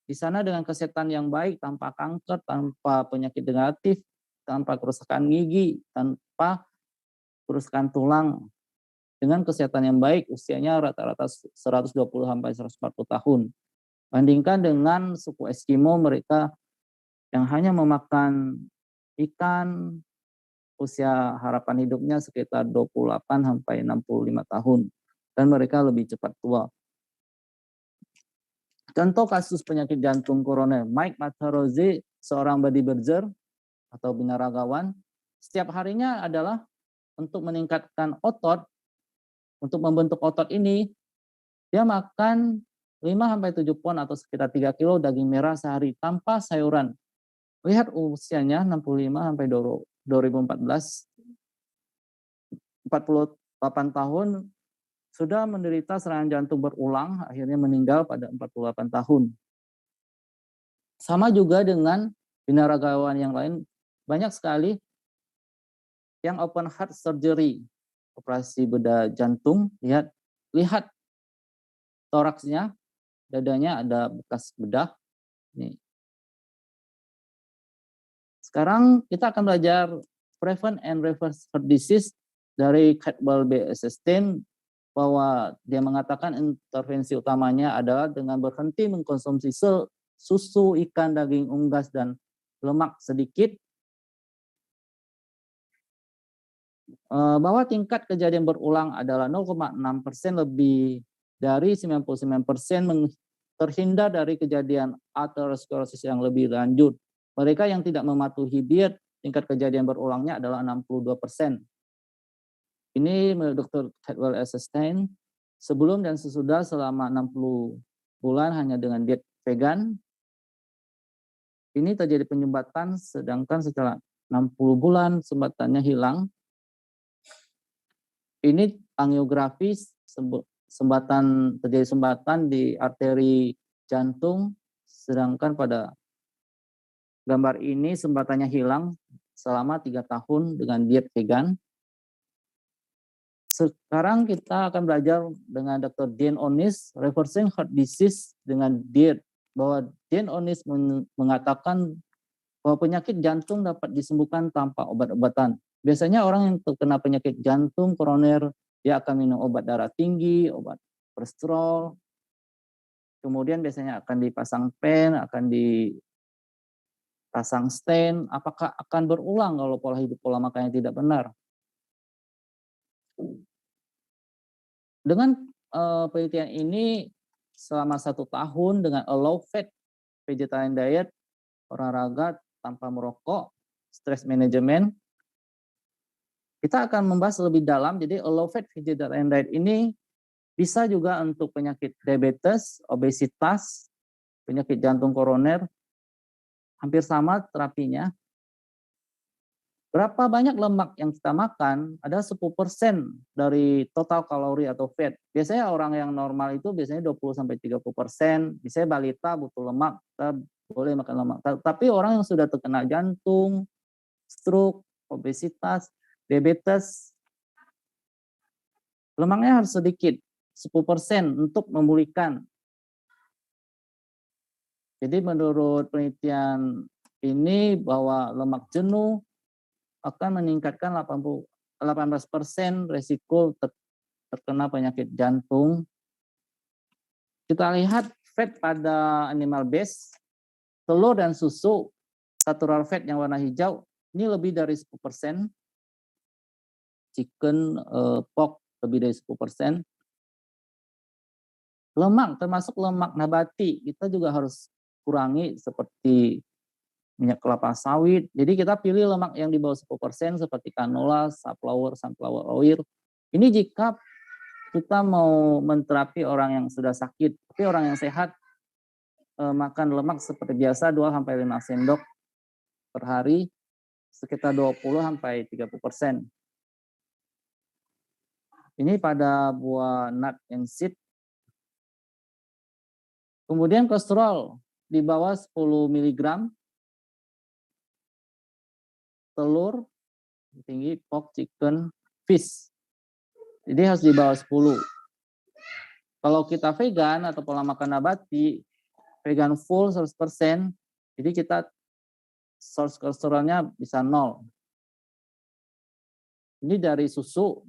Di sana dengan kesehatan yang baik, tanpa kanker, tanpa penyakit degeneratif, tanpa kerusakan gigi, tanpa kerusakan tulang. Dengan kesehatan yang baik, usianya rata-rata 120-140 tahun. Bandingkan dengan suku Eskimo, mereka yang hanya memakan ikan, usia harapan hidupnya sekitar 28-65 tahun. Dan mereka lebih cepat tua. Contoh kasus penyakit jantung koroner, Mike Matarozi, seorang bodybuilder atau binaragawan, setiap harinya adalah untuk meningkatkan otot, untuk membentuk otot ini, dia makan 5-7 pon atau sekitar 3 kilo daging merah sehari tanpa sayuran. Lihat usianya 65 sampai 2014, 48 tahun, sudah menderita serangan jantung berulang, akhirnya meninggal pada 48 tahun. Sama juga dengan binaragawan yang lain, banyak sekali yang open heart surgery, operasi bedah jantung. Lihat toraksnya, dadanya ada bekas bedah. Nih. Sekarang kita akan belajar prevent and reverse heart disease dari Cadwell B. Esselstyn, bahwa dia mengatakan intervensi utamanya adalah dengan berhenti mengkonsumsi susu, ikan, daging unggas, dan lemak sedikit. Bahwa tingkat kejadian berulang adalah 0,6% lebih dari 99% terhindar dari kejadian aterosklerosis yang lebih lanjut. Mereka yang tidak mematuhi diet, tingkat kejadian berulangnya adalah 62%. Ini menurut Dr. Cadwell Esselstyn, sebelum dan sesudah selama 60 bulan hanya dengan diet vegan, ini terjadi penyumbatan, sedangkan setelah 60 bulan sumbatannya hilang. Ini angiografi, terjadi sumbatan di arteri jantung, sedangkan pada gambar ini sumbatannya hilang selama 3 tahun dengan diet vegan. Sekarang kita akan belajar dengan Dr. Dean Ornish, reversing heart disease dengan diet. Bahwa Dean Ornish mengatakan bahwa penyakit jantung dapat disembuhkan tanpa obat-obatan. Biasanya orang yang terkena penyakit jantung koroner Dia akan minum obat darah tinggi, obat kolesterol. Kemudian biasanya akan dipasang pen, akan dipasang stent. Apakah akan berulang kalau pola hidup pola makannya tidak benar? Dengan penelitian ini selama 1 tahun dengan a low fat vegetarian diet, olahraga tanpa merokok, stress management, kita akan membahas lebih dalam. Jadi a low fat vegetarian diet ini bisa juga untuk penyakit diabetes, obesitas, penyakit jantung koroner, hampir sama terapinya. Berapa banyak lemak yang kita makan, ada 10% dari total kalori atau fat. Biasanya orang yang normal itu biasanya 20-30%, misalnya balita butuh lemak, kita boleh makan lemak. Tapi orang yang sudah terkena jantung, stroke, obesitas, diabetes, lemaknya harus sedikit, 10% untuk memulihkan. Jadi menurut penelitian ini bahwa lemak jenuh akan meningkatkan 18% resiko terkena penyakit jantung. Kita lihat fat pada animal base, telur dan susu, natural fat yang warna hijau, ini lebih dari 10%. Chicken, pork lebih dari 10%. Lemak, termasuk lemak nabati, kita juga harus kurangi seperti minyak kelapa sawit. Jadi kita pilih lemak yang di bawah 10% seperti canola, sunflower oil. Ini jika kita mau menterapi orang yang sudah sakit. Tapi orang yang sehat makan lemak seperti biasa 2-5 sendok per hari, sekitar 20-30%. Ini pada buah nut and seed. Kemudian kolesterol di bawah 10 mg. Telur tinggi, pork, chicken, fish. Jadi harus di bawah 10. Kalau kita vegan atau pola makan nabati, vegan full 100%, jadi kita source kolesterolnya bisa 0. Ini dari susu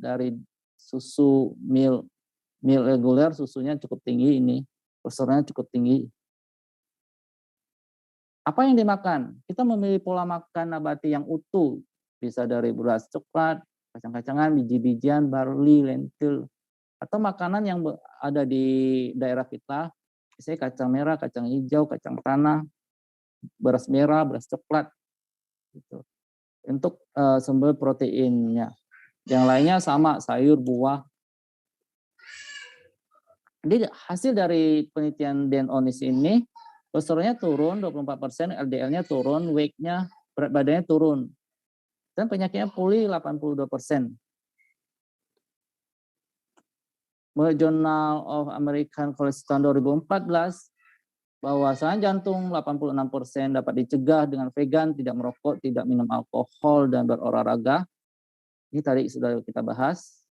milk reguler, susunya cukup tinggi ini, kolesterolnya cukup tinggi. Apa yang dimakan? Kita memilih pola makan nabati yang utuh, bisa dari beras coklat, kacang-kacangan, biji-bijian, barley, lentil, atau makanan yang ada di daerah kita, misalnya kacang merah, kacang hijau, kacang tanah, beras merah, beras coklat, gitu. Untuk sumber proteinnya. Yang lainnya sama, sayur, buah. Jadi hasil dari penelitian Dan Onis ini, kolesterolnya turun 24%, LDL-nya turun, weight-nya, berat badannya turun. Dan penyakitnya pulih 82%. Journal of American College tahun 2014, bahwasanya jantung 86% dapat dicegah dengan vegan, tidak merokok, tidak minum alkohol, dan berolahraga. Ini tadi sudah kita bahas.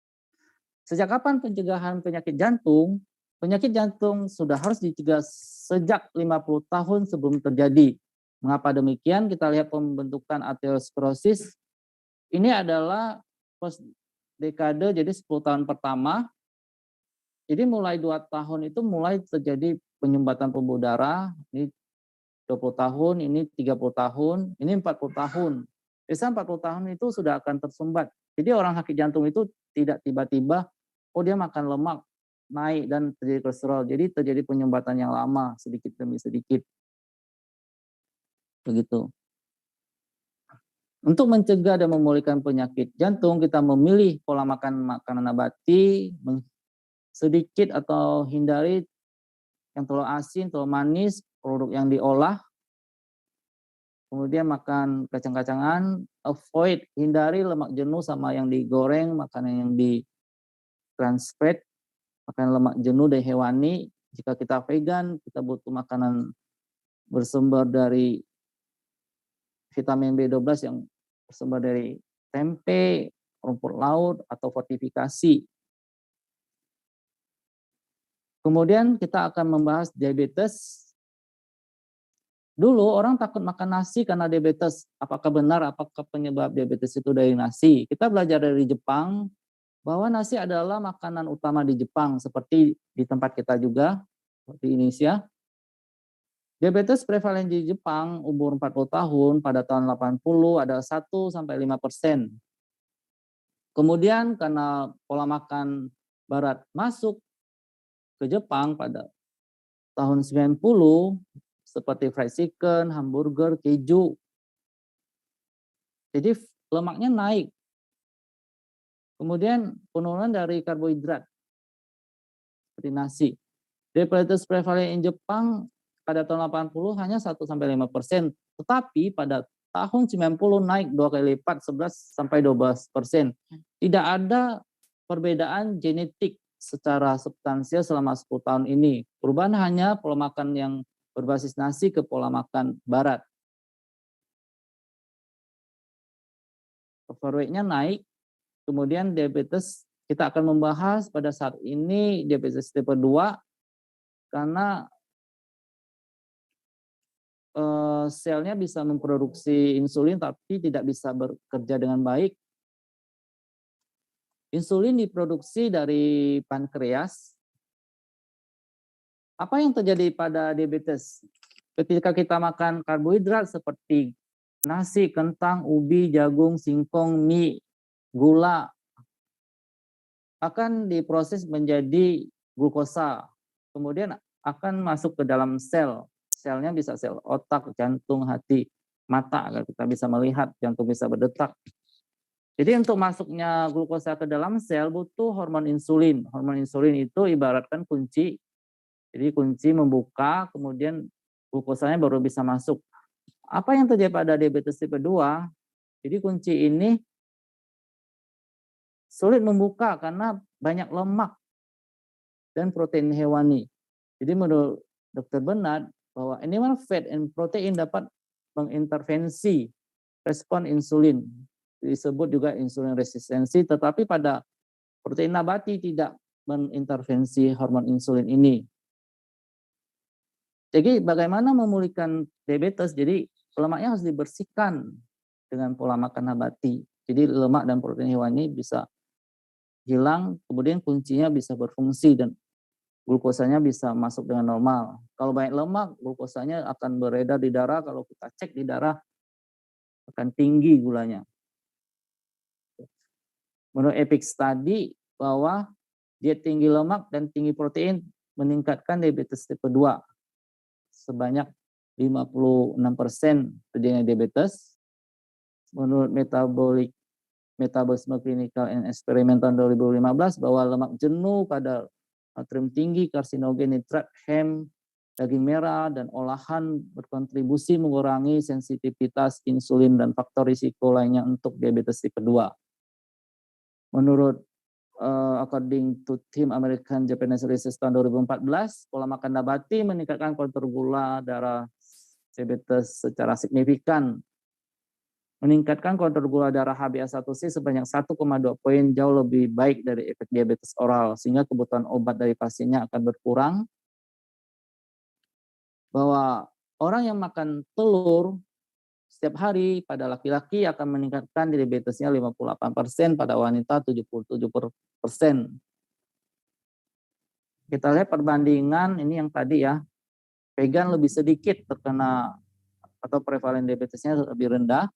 Sejak kapan pencegahan penyakit jantung? Penyakit jantung sudah harus dicegah sejak 50 tahun sebelum terjadi. Mengapa demikian? Kita lihat pembentukan aterosklerosis. Ini adalah post dekade, jadi 10 tahun pertama. Jadi mulai 2 tahun itu mulai terjadi penyumbatan pembuluh darah. Ini 20 tahun, ini 30 tahun, ini 40 tahun. Biasanya 40 tahun itu sudah akan tersumbat. Jadi orang sakit jantung itu tidak tiba-tiba, oh dia makan lemak, naik dan terjadi kolesterol. Jadi terjadi penyumbatan yang lama, sedikit demi sedikit. Begitu. Untuk mencegah dan memulihkan penyakit jantung, kita memilih pola makan makanan nabati, sedikit atau hindari yang terlalu asin, terlalu manis, produk yang diolah. Kemudian makan kacang-kacangan, avoid, hindari lemak jenuh sama yang digoreng, makanan yang di trans fat, makan lemak jenuh dari hewani. Jika kita vegan, kita butuh makanan bersumber dari vitamin B12 yang bersumber dari tempe, rumput laut, atau fortifikasi. Kemudian kita akan membahas diabetes. Dulu orang takut makan nasi karena diabetes. Apakah benar? Apakah penyebab diabetes itu dari nasi? Kita belajar dari Jepang bahwa nasi adalah makanan utama di Jepang, seperti di tempat kita juga, di Indonesia. Diabetes prevalen di Jepang umur 40 tahun pada tahun 80 ada 1-5%. Kemudian karena pola makan barat masuk ke Jepang pada tahun 90 seperti fried chicken, hamburger, keju. Jadi lemaknya naik. Kemudian penurunan dari karbohidrat seperti nasi. Diabetes prevalen di Jepang pada tahun 80 hanya 1-5%, tetapi pada tahun 90 naik 2 kali lipat, 11-12%. Tidak ada perbedaan genetik secara substansial selama 10 tahun ini. Perubahan hanya pola makan yang berbasis nasi ke pola makan barat. Overweight-nya naik, kemudian diabetes kita akan membahas pada saat ini diabetes tipe 2 karena selnya bisa memproduksi insulin tapi tidak bisa bekerja dengan baik. Insulin diproduksi dari pankreas. Apa yang terjadi pada diabetes? Ketika kita makan karbohidrat seperti nasi, kentang, ubi, jagung, singkong, mie, gula, akan diproses menjadi glukosa. Kemudian akan masuk ke dalam sel. Selnya bisa sel otak, jantung, hati, mata agar kita bisa melihat, jantung bisa berdetak. Jadi untuk masuknya glukosa ke dalam sel butuh hormon insulin. Hormon insulin itu ibaratkan kunci. Jadi kunci membuka, kemudian glukosanya baru bisa masuk. Apa yang terjadi pada diabetes tipe 2? Jadi kunci ini sulit membuka karena banyak lemak dan protein hewani. Jadi menurut Dr. Bernard, bahwa animal fat and protein dapat mengintervensi respon insulin. Disebut juga insulin resistensi, tetapi pada protein nabati tidak mengintervensi hormon insulin ini. Jadi bagaimana memulihkan diabetes? Jadi lemaknya harus dibersihkan dengan pola makan nabati. Jadi lemak dan protein hewani bisa hilang, kemudian kuncinya bisa berfungsi dan glukosanya bisa masuk dengan normal. Kalau banyak lemak, glukosanya akan beredar di darah. Kalau kita cek di darah, akan tinggi gulanya. Menurut EPIC Study, bahwa diet tinggi lemak dan tinggi protein meningkatkan diabetes tipe 2. Sebanyak 56% terjadinya diabetes. Menurut Metabolism Clinical and Experiment tahun 2015, bahwa lemak jenuh, kadar natrium tinggi, karsinogen, nitrat, hem, daging merah, dan olahan berkontribusi mengurangi sensitivitas insulin dan faktor risiko lainnya untuk diabetes tipe 2. Menurut according to Team American Japanese Research tahun 2014, pola makan nabati meningkatkan kontrol gula darah diabetes secara signifikan. Meningkatkan kontrol gula darah HbA1c sebanyak 1,2 poin, jauh lebih baik dari efek diabetes oral, sehingga kebutuhan obat dari pasiennya akan berkurang. Bahwa orang yang makan telur setiap hari pada laki-laki akan meningkatkan diabetesnya 58%, pada wanita 77%. Kita lihat perbandingan ini yang tadi ya, vegan lebih sedikit terkena atau prevalen diabetesnya lebih rendah.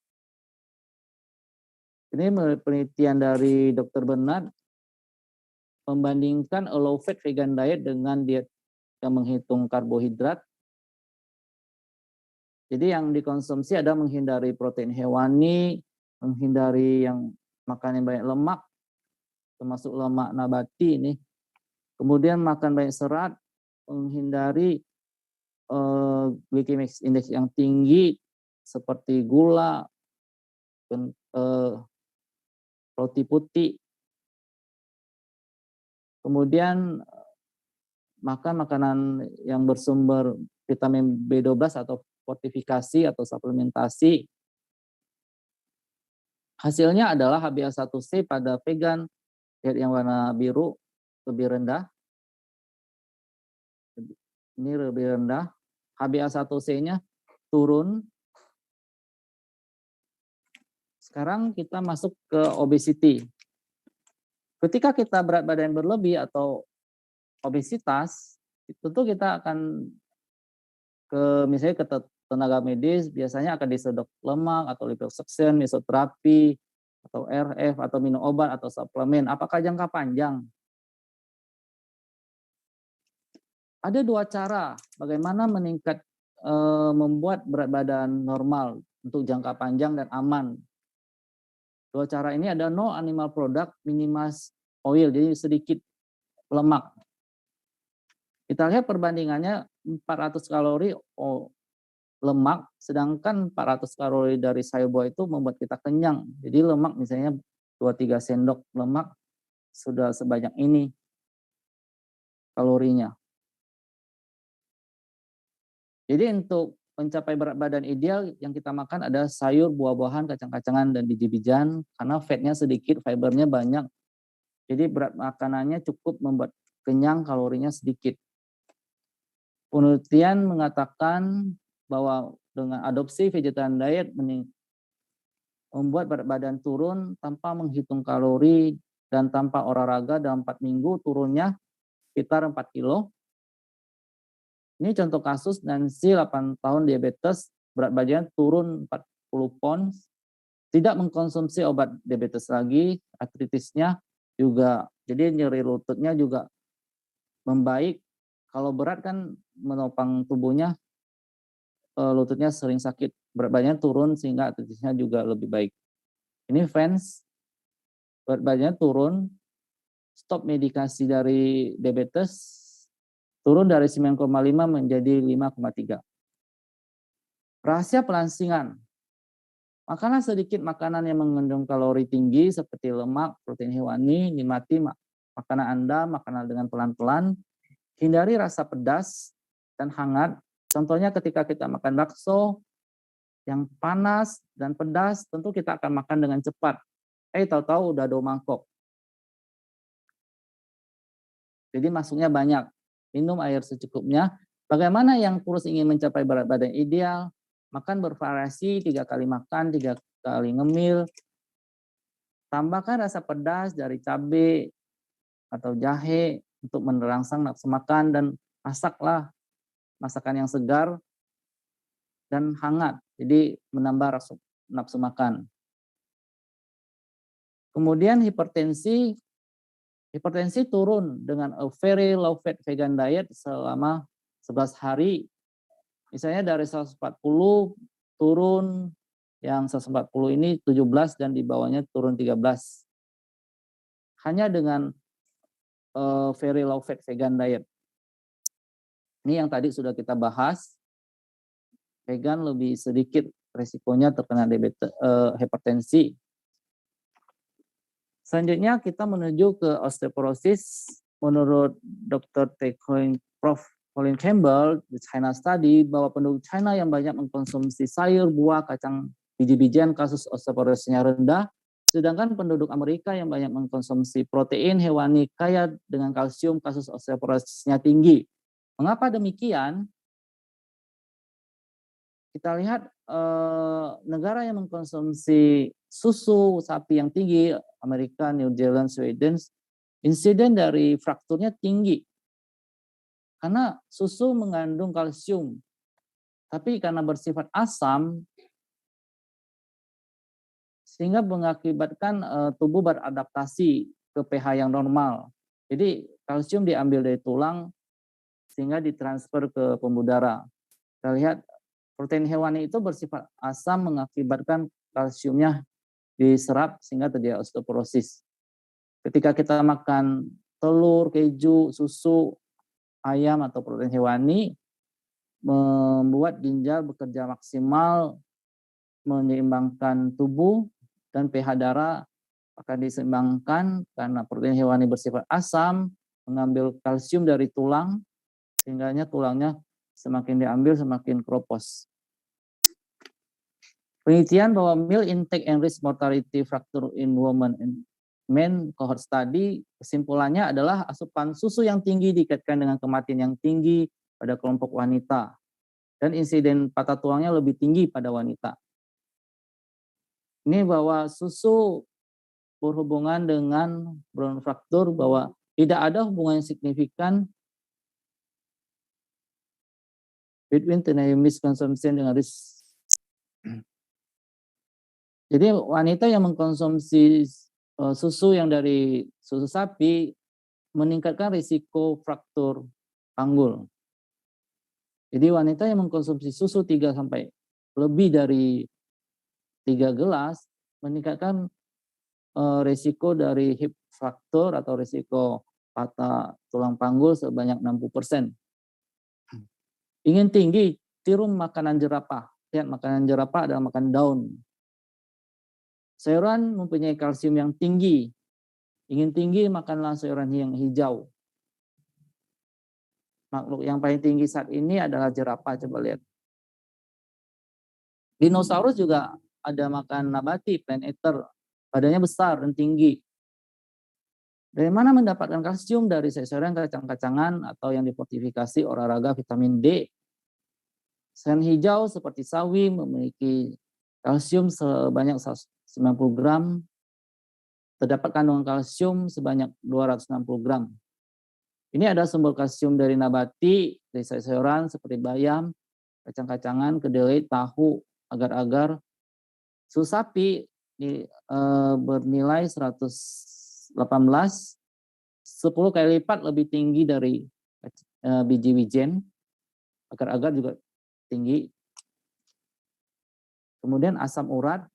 Ini penelitian dari Dr. Bernard membandingkan a low fat vegan diet dengan diet yang menghitung karbohidrat. Jadi yang dikonsumsi ada menghindari protein hewani, menghindari yang makan yang banyak lemak, termasuk lemak nabati ini. Kemudian makan banyak serat, menghindari glycemic index yang tinggi seperti gula, roti putih. Kemudian makan makanan yang bersumber vitamin B12 atau fortifikasi atau suplementasi. Hasilnya adalah HbA1c pada vegan diet yang warna biru lebih rendah. Ini lebih rendah. HbA1c-nya turun. Sekarang kita masuk ke obesity. Ketika kita berat badan berlebih atau obesitas, tentu kita akan misalnya ke tenaga medis, biasanya akan disedot lemak atau liposuction, mesoterapi, atau RF, atau minum obat atau suplemen. Apakah jangka panjang? Ada dua cara bagaimana membuat berat badan normal untuk jangka panjang dan aman. Dua cara ini ada no animal product, minimize oil, jadi sedikit lemak. Kita lihat perbandingannya 400 kalori lemak, sedangkan 400 kalori dari sayur buah itu membuat kita kenyang. Jadi lemak misalnya 2-3 sendok lemak sudah sebanyak ini kalorinya. Jadi untuk mencapai berat badan ideal yang kita makan ada sayur, buah-buahan, kacang-kacangan, dan biji-bijian karena fatnya sedikit, fibernya banyak. Jadi berat makanannya cukup membuat kenyang, kalorinya sedikit. Penelitian mengatakan bahwa dengan adopsi vegetarian diet membuat berat badan turun tanpa menghitung kalori dan tanpa olahraga dalam 4 minggu turunnya sekitar 4 kilo. Ini contoh kasus Nancy 8 tahun diabetes, berat badannya turun 40 pounds, tidak mengkonsumsi obat diabetes lagi, artritisnya juga, jadi nyeri lututnya juga membaik. Kalau berat kan menopang tubuhnya, lututnya sering sakit, berat badannya turun sehingga artritisnya juga lebih baik. Ini fans, berat badannya turun, stop medikasi dari diabetes, turun dari 9,5 menjadi 5,3. Rahasia pelansingan. Makanlah sedikit makanan yang mengandung kalori tinggi seperti lemak, protein hewani, nikmati makanan Anda, makanan dengan pelan-pelan. Hindari rasa pedas dan hangat. Contohnya ketika kita makan bakso yang panas dan pedas, tentu kita akan makan dengan cepat. Tahu-tahu udah 2 mangkok. Jadi masuknya banyak. Minum air secukupnya. Bagaimana yang kurus ingin mencapai berat badan ideal? Makan bervariasi, 3 kali makan, 3 kali ngemil. Tambahkan rasa pedas dari cabai atau jahe untuk merangsang nafsu makan, dan masaklah masakan yang segar dan hangat. Jadi menambah nafsu makan. Kemudian hipertensi turun dengan a very low fat vegan diet selama 11 hari. Misalnya dari 140 turun, yang 140 ini 17 dan di bawahnya turun 13. Hanya dengan very low fat vegan diet. Ini yang tadi sudah kita bahas. Vegan lebih sedikit resikonya terkena hipertensi. Selanjutnya kita menuju ke osteoporosis. Menurut Dr. Prof. Colin Campbell di China Study, bahwa penduduk China yang banyak mengkonsumsi sayur, buah, kacang, biji-bijian kasus osteoporosisnya rendah, sedangkan penduduk Amerika yang banyak mengkonsumsi protein hewani kaya dengan kalsium kasus osteoporosisnya tinggi. Mengapa demikian? Kita lihat negara yang mengkonsumsi susu sapi yang tinggi, Amerika, New Zealand, Sweden, insiden dari frakturnya tinggi. Karena susu mengandung kalsium, tapi karena bersifat asam, sehingga mengakibatkan tubuh beradaptasi ke pH yang normal. Jadi kalsium diambil dari tulang, sehingga ditransfer ke pembuluh darah. Kita lihat protein hewani itu bersifat asam, mengakibatkan kalsiumnya diserap sehingga terjadi osteoporosis. Ketika kita makan telur, keju, susu, ayam atau protein hewani, membuat ginjal bekerja maksimal, menyeimbangkan tubuh, dan pH darah akan diseimbangkan karena protein hewani bersifat asam, mengambil kalsium dari tulang, sehingga tulangnya semakin diambil semakin keropos. Penelitian bahwa meal intake and risk mortality fracture in women and men cohort study, kesimpulannya adalah asupan susu yang tinggi dikaitkan dengan kematian yang tinggi pada kelompok wanita, dan insiden patah tulangnya lebih tinggi pada wanita. Ini bahwa susu berhubungan dengan brown factor bahwa tidak ada hubungan yang signifikan between tenamis consumption dengan risk. Jadi wanita yang mengkonsumsi susu yang dari susu sapi meningkatkan risiko fraktur panggul. Jadi wanita yang mengkonsumsi susu 3 sampai lebih dari 3 gelas meningkatkan risiko dari hip fraktur atau risiko patah tulang panggul sebanyak 60%. Ingin tinggi, tiru makanan jerapah. Lihat, makanan jerapah adalah makan daun. Sayuran mempunyai kalsium yang tinggi. Ingin tinggi, makanlah sayuran yang hijau. Makhluk yang paling tinggi saat ini adalah jerapah, coba lihat. Dinosaurus juga ada makan nabati, plant eater. Badannya besar dan tinggi. Dari mana mendapatkan kalsium? Dari sayur-sayuran, kacang-kacangan, atau yang difortifikasi olahraga vitamin D. Sayuran hijau seperti sawi memiliki kalsium sebanyak 90 gram. Terdapat kandungan kalsium sebanyak 260 gram. Ini ada sumber kalsium dari nabati, dari sayur-sayuran seperti bayam, kacang-kacangan, kedelai, tahu, agar-agar. Susu sapi bernilai 118, 10 kali lipat lebih tinggi dari biji wijen. Agar-agar juga tinggi. Kemudian asam urat.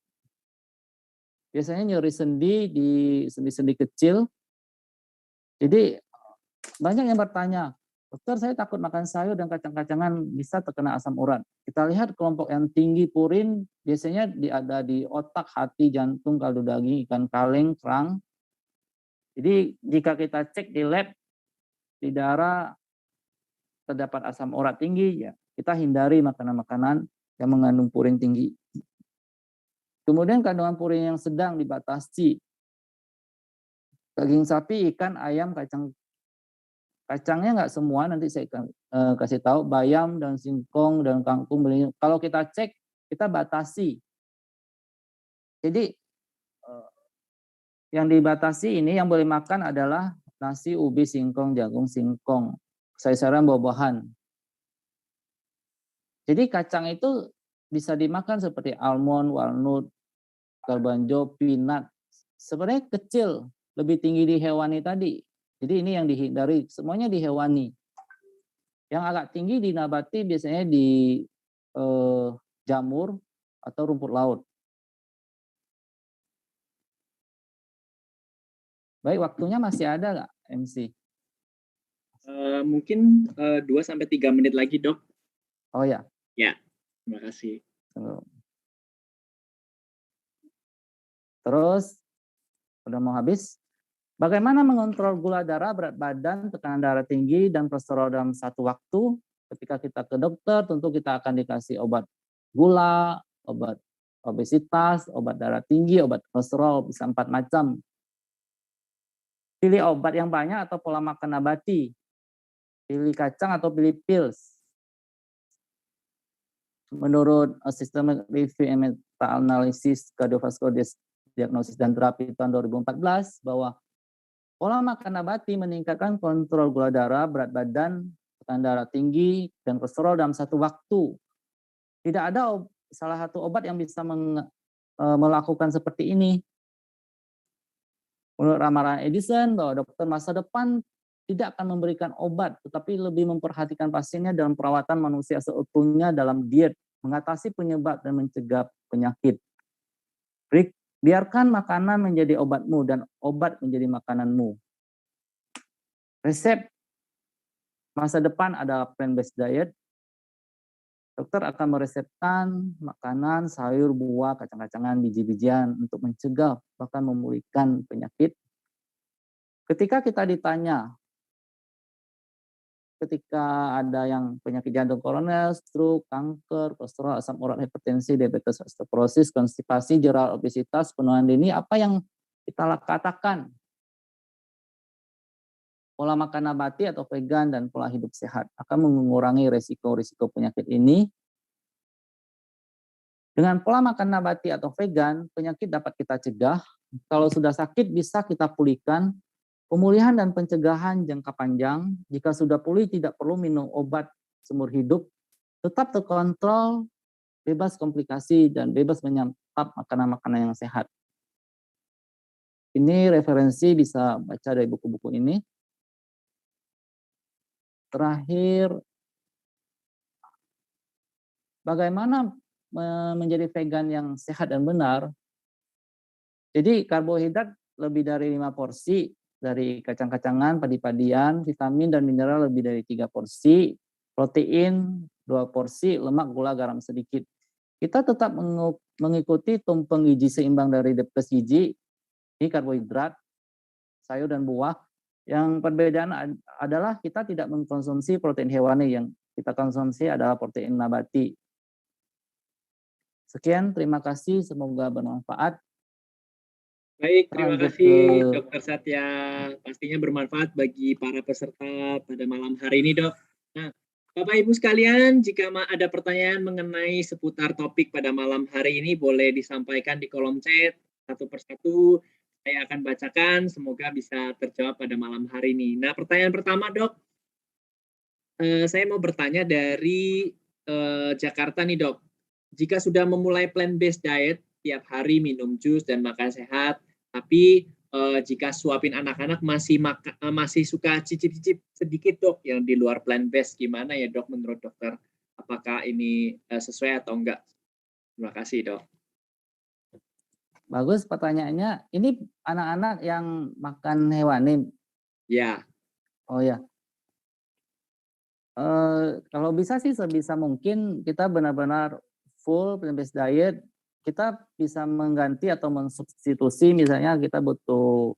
Biasanya nyeri sendi di sendi-sendi kecil. Jadi banyak yang bertanya, dokter saya takut makan sayur dan kacang-kacangan bisa terkena asam urat. Kita lihat kelompok yang tinggi purin biasanya ada di otak, hati, jantung, kaldu daging, ikan kaleng, kerang. Jadi jika kita cek di lab, di darah terdapat asam urat tinggi, ya kita hindari makanan-makanan yang mengandung purin tinggi. Kemudian kandungan purin yang sedang dibatasi. Daging sapi, ikan, ayam, kacangnya nggak semua, nanti saya kasih tahu. Bayam dan singkong dan kangkung. Kalau kita cek, kita batasi. Jadi yang dibatasi ini yang boleh makan adalah nasi, ubi, singkong, jagung, singkong, sayur-sayuran, buah-buahan. Jadi kacang itu bisa dimakan seperti almond, walnut, garbanzo, peanut. Sebenarnya kecil, lebih tinggi di hewani tadi. Jadi ini yang dihindari, semuanya di hewani. Yang agak tinggi di nabati biasanya di jamur atau rumput laut. Baik, waktunya masih ada nggak, MC? Mungkin 2-3 menit lagi, Dok. Oh ya. Ya, terima kasih. Terus, udah mau habis. Bagaimana mengontrol gula darah, berat badan, tekanan darah tinggi, dan kolesterol dalam satu waktu? Ketika kita ke dokter, tentu kita akan dikasih obat gula, obat obesitas, obat darah tinggi, obat kolesterol, bisa 4 macam. Pilih obat yang banyak atau pola makan nabati. Pilih kacang atau pilih pills. Menurut Systematic Review and Meta-Analysis Cardiovascular Diagnosis dan Terapi tahun 2014 bahwa pola makan nabati meningkatkan kontrol gula darah, berat badan, tekanan darah tinggi, dan kolesterol dalam satu waktu. Tidak ada salah satu obat yang bisa melakukan seperti ini. Menurut ramalan Edison bahwa dokter masa depan tidak akan memberikan obat, tetapi lebih memperhatikan pasiennya dalam perawatan manusia seutuhnya dalam diet, mengatasi penyebab dan mencegah penyakit. Biarkan makanan menjadi obatmu dan obat menjadi makananmu. Resep masa depan adalah plant-based diet. Dokter akan meresepkan makanan, sayur, buah, kacang-kacangan, biji-bijian untuk mencegah bahkan memulihkan penyakit. Ketika kita ditanya, ketika ada yang penyakit jantung koroner, stroke, kanker, kolesterol, asam urat, hipertensi, diabetes, osteoporosis, konstipasi, jerawat, obesitas, penuaan dini, apa yang kita katakan? Pola makan nabati atau vegan dan pola hidup sehat akan mengurangi risiko-risiko penyakit ini. Dengan pola makan nabati atau vegan, penyakit dapat kita cegah Kalau sudah sakit bisa kita pulihkan. Pemulihan dan pencegahan jangka panjang, jika sudah pulih tidak perlu minum obat seumur hidup, tetap terkontrol, bebas komplikasi, dan bebas menyantap makanan-makanan yang sehat. Ini referensi bisa baca dari buku-buku ini. Terakhir, bagaimana menjadi vegan yang sehat dan benar? Jadi karbohidrat lebih dari 5 porsi, dari kacang-kacangan, padi-padian, vitamin dan mineral lebih dari 3 porsi, protein 2 porsi, lemak, gula, garam sedikit. Kita tetap mengikuti tumpeng gizi seimbang dari Depkes Gizi, ini karbohidrat, sayur dan buah. Yang perbedaan adalah kita tidak mengkonsumsi protein hewani, yang kita konsumsi adalah protein nabati. Sekian, terima kasih, semoga bermanfaat. Baik, terima kasih Dr. Satya. Pastinya bermanfaat bagi para peserta pada malam hari ini, Dok. Nah, Bapak Ibu sekalian, jika ada pertanyaan mengenai seputar topik pada malam hari ini, boleh disampaikan di kolom chat satu persatu. Saya akan bacakan, semoga bisa terjawab pada malam hari ini. Nah, pertanyaan pertama, Dok. Saya mau bertanya dari Jakarta nih, Dok. Jika sudah memulai plant-based diet, tiap hari minum jus dan makan sehat, tapi jika suapin anak-anak masih suka cicip-cicip sedikit, Dok, yang di luar plant-based, gimana ya, Dok, menurut dokter? Apakah ini sesuai atau enggak? Terima kasih, Dok. Bagus pertanyaannya. Ini anak-anak yang makan hewani? Ya. Oh ya. Kalau bisa sih sebisa mungkin kita benar-benar full plant-based diet. Kita bisa mengganti atau mensubstitusi, misalnya kita butuh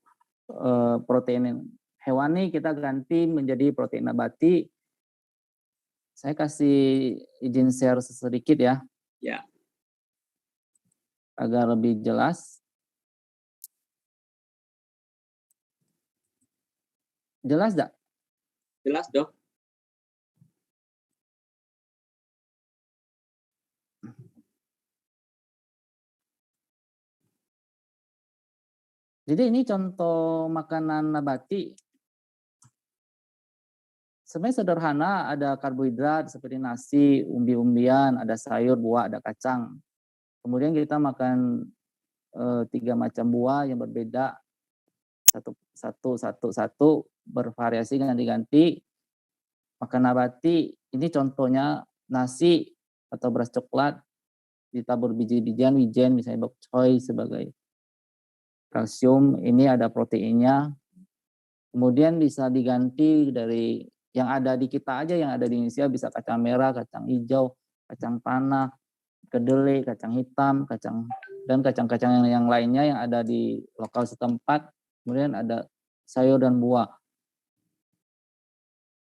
protein hewani, kita ganti menjadi protein nabati. Saya kasih izin share sedikit ya. Ya. Agar lebih jelas. Jelas enggak? Jelas, Dok. Jadi ini contoh makanan nabati. Sebenarnya sederhana, ada karbohidrat seperti nasi, umbi-umbian, ada sayur, buah, ada kacang. Kemudian kita makan 3 macam buah yang berbeda, satu, bervariasi ganti-ganti. Makan nabati, ini contohnya nasi atau beras coklat, ditabur biji-bijian, wijen, misalnya bok choy sebagai kalsium, ini ada proteinnya. Kemudian bisa diganti dari yang ada di kita aja, yang ada di Indonesia, bisa kacang merah, kacang hijau, kacang tanah, kedelai, kacang hitam, dan kacang-kacang yang lainnya yang ada di lokal setempat. Kemudian ada sayur dan buah.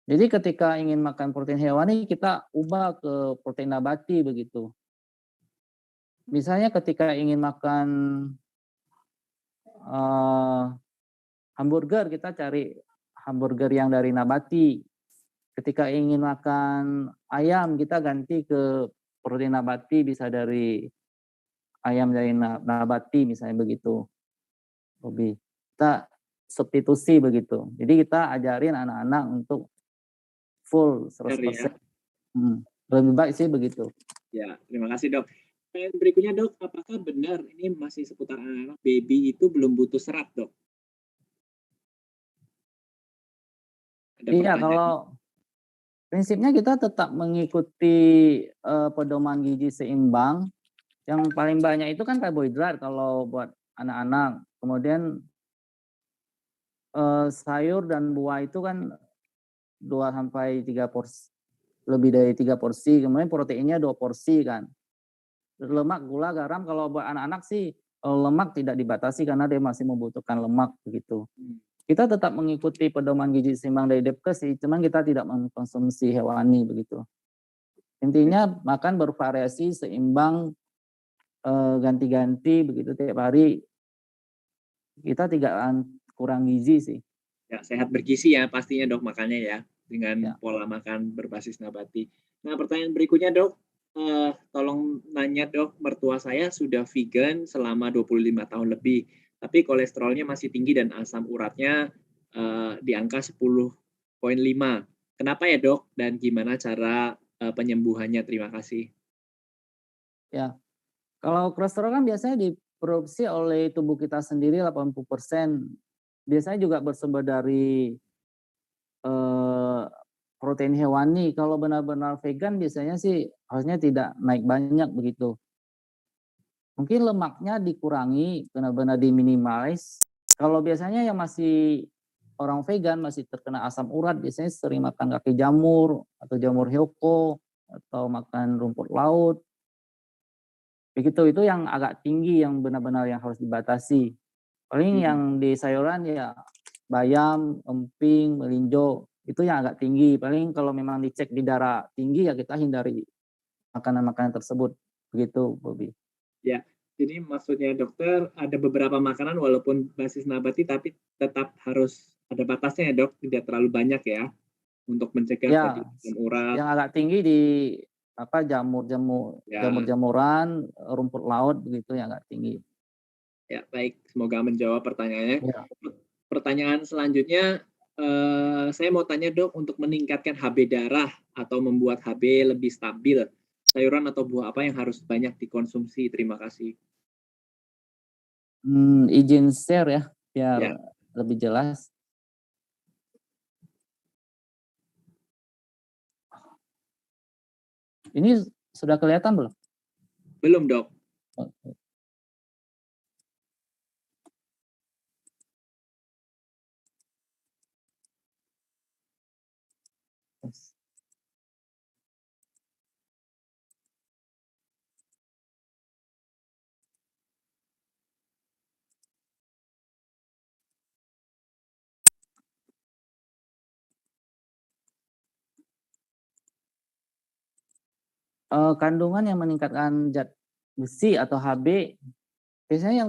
Jadi ketika ingin makan protein hewani, kita ubah ke protein nabati begitu. Misalnya ketika ingin makan hamburger, kita cari hamburger yang dari nabati. Ketika ingin makan ayam, kita ganti ke protein nabati, bisa dari ayam dari nabati, misalnya begitu. Kita substitusi begitu. Jadi kita ajarin anak-anak untuk full 100%. Lebih baik sih begitu. Ya, terima kasih, Dok. Dan berikutnya, Dok, apakah benar ini masih seputar anak-anak, baby itu belum butuh serat, Dok? Iya, kalau prinsipnya kita tetap mengikuti pedoman gizi seimbang. Yang paling banyak itu kan karbohidrat kalau buat anak-anak. Kemudian sayur dan buah itu kan 2-3 porsi, lebih dari 3 porsi. Kemudian proteinnya 2 porsi kan. Lemak, gula, garam kalau buat anak-anak sih lemak tidak dibatasi karena dia masih membutuhkan lemak begitu. Kita tetap mengikuti pedoman gizi seimbang dari Depkes sih, cuman kita tidak mengkonsumsi hewani begitu. Intinya makan bervariasi, seimbang, ganti-ganti begitu tiap hari. Kita tidak kurang gizi sih. Ya, sehat bergizi ya pastinya, Dok, makannya ya dengan pola makan berbasis nabati. Nah, pertanyaan berikutnya, Dok. Tolong nanya, Dok, mertua saya sudah vegan selama 25 tahun lebih, tapi kolesterolnya masih tinggi dan asam uratnya di angka 10,5. Kenapa ya dok? Dan gimana cara penyembuhannya? Terima kasih. Ya, kalau kolesterol kan biasanya diproduksi oleh tubuh kita sendiri 80%. Biasanya juga bersumber dari protein hewani. Kalau benar-benar vegan biasanya sih harusnya tidak naik banyak begitu. Mungkin lemaknya dikurangi, benar-benar diminimalis. Kalau biasanya yang masih orang vegan masih terkena asam urat, biasanya sering makan kaki jamur atau jamur hyoco atau makan rumput laut. Begitu, itu yang agak tinggi yang benar-benar yang harus dibatasi. Paling yang di sayuran ya bayam, emping, melinjo, itu yang agak tinggi. Paling kalau memang dicek di darah tinggi ya kita hindari makanan-makanan tersebut. Begitu, Bobby. Ya, jadi maksudnya dokter ada beberapa makanan walaupun basis nabati tapi tetap harus ada batasnya ya dok, tidak terlalu banyak ya untuk mencegah Ya, tadi asam urat. yang agak tinggi di jamur-jamuran, rumput laut begitu yang agak tinggi. Ya, baik. Semoga menjawab pertanyaannya. Ya. Pertanyaan selanjutnya, saya mau tanya dok, untuk meningkatkan HB darah atau membuat HB lebih stabil, sayuran atau buah apa yang harus banyak dikonsumsi? Terima kasih. Izin share ya, biar Ya. lebih jelas. Ini sudah kelihatan belum? Belum dok. Oke. Kandungan yang meningkatkan zat besi atau HB biasanya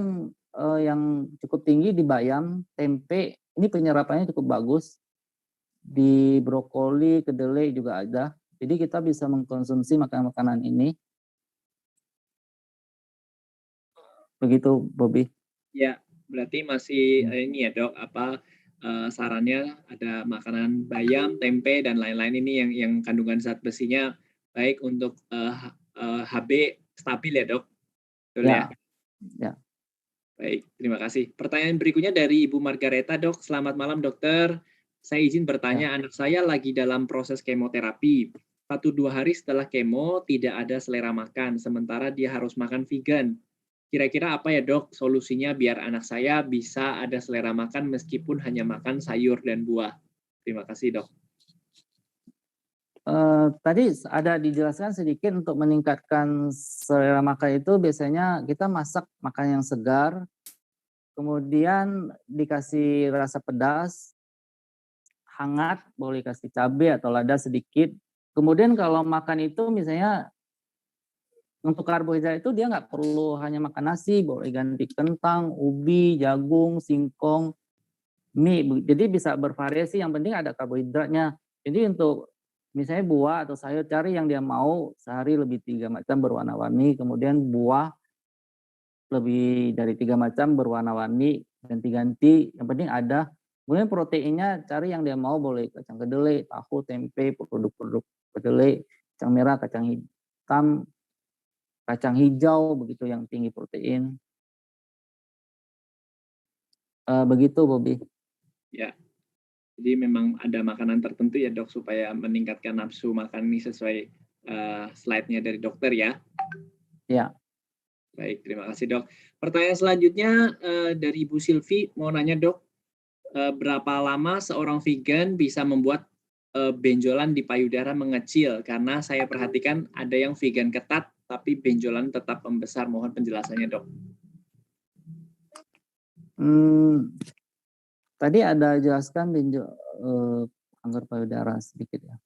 yang cukup tinggi di bayam, tempe, ini penyerapannya cukup bagus. Di brokoli, kedelai juga ada. Jadi kita bisa mengkonsumsi makanan-makanan ini. Begitu, Bobby. Ya, berarti masih ini ya dok, sarannya ada makanan bayam, tempe dan lain-lain ini yang kandungan zat besinya baik untuk HB stabil ya dok. Betul ya? Ya. Baik, terima kasih. Pertanyaan berikutnya dari Ibu Margareta, dok. Selamat malam, dokter. Saya izin bertanya, anak saya lagi dalam proses kemoterapi. 1-2 hari setelah kemo tidak ada selera makan, sementara dia harus makan vegan. Kira-kira apa ya dok solusinya biar anak saya bisa ada selera makan meskipun hanya makan sayur dan buah? Terima kasih dok. Tadi ada dijelaskan sedikit untuk meningkatkan selera makan itu biasanya kita masak makan yang segar, kemudian dikasih rasa pedas, hangat, boleh kasih cabai atau lada sedikit. Kemudian kalau makan itu misalnya untuk karbohidrat itu dia nggak perlu hanya makan nasi, boleh ganti kentang, ubi, jagung, singkong, mie. Jadi bisa bervariasi, yang penting ada karbohidratnya. Jadi untuk misalnya buah atau sayur, cari yang dia mau, sehari lebih 3 macam berwarna-warni, kemudian buah lebih dari 3 macam berwarna-warni, ganti-ganti, yang penting ada. Kemudian proteinnya cari yang dia mau, boleh kacang kedelai, tahu, tempe, produk-produk kedelai, kacang merah, kacang hitam, kacang hijau, begitu yang tinggi protein. Begitu, Bobby. Ya, jadi memang ada makanan tertentu ya dok supaya meningkatkan nafsu makan ini sesuai slide-nya dari dokter ya. Ya. Baik, terima kasih dok. Pertanyaan selanjutnya dari Ibu Silvi, mau nanya dok, berapa lama seorang vegan bisa membuat benjolan di payudara mengecil? Karena saya perhatikan ada yang vegan ketat, tapi benjolan tetap membesar. Mohon penjelasannya dok. Tadi ada jelaskan kanker payudara sedikit ya.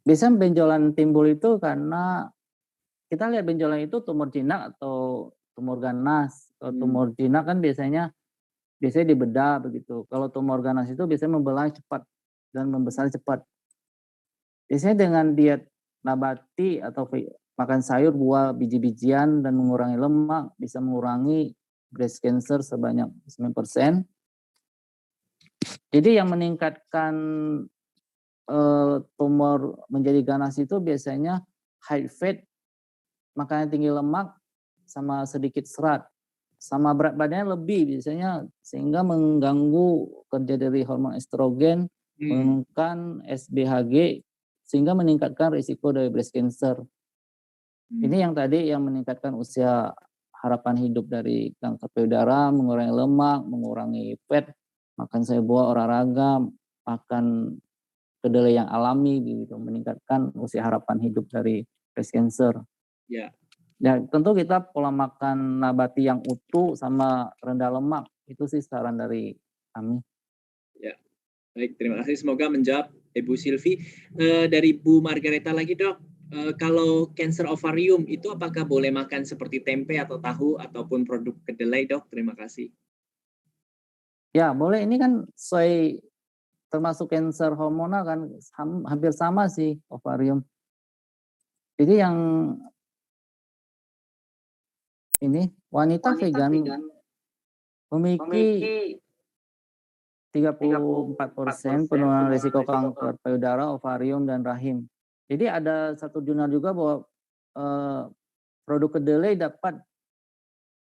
Biasanya benjolan timbul itu karena kita lihat benjolan itu tumor jinak atau tumor ganas. Kalau tumor jinak kan biasanya biasanya dibedah begitu. Kalau tumor ganas itu biasanya membelah cepat dan membesar cepat. Biasanya dengan diet nabati atau makan sayur, buah, biji-bijian dan mengurangi lemak bisa mengurangi breast cancer sebanyak 9%. Jadi yang meningkatkan tumor menjadi ganas itu biasanya high fat, makanan tinggi lemak, sama sedikit serat, sama berat badannya lebih biasanya, sehingga mengganggu kerja dari hormon estrogen, menurunkan SBHG, sehingga meningkatkan risiko dari breast cancer. Ini yang tadi yang meningkatkan usia harapan hidup dari kanker payudara, mengurangi lemak, mengurangi fat, makan sayur buah, olahraga, makan kedelai yang alami gitu, meningkatkan usia harapan hidup dari breast cancer. Ya. Ya, tentu kita pola makan nabati yang utuh sama rendah lemak, itu sih saran dari kami. Ya, baik, terima kasih. Semoga menjawab Ibu Silvi. Dari Bu Margareta lagi, Dok. Kalau cancer ovarium itu apakah boleh makan seperti tempe atau tahu ataupun produk kedelai, Dok? Terima kasih. Ya, boleh. Ini kan sesuai termasuk cancer hormonal kan, hampir sama sih ovarium. Jadi yang ini wanita vegan memiliki 34% penurunan risiko kanker payudara, ovarium, dan rahim. Jadi ada satu jurnal juga bahwa produk kedelai dapat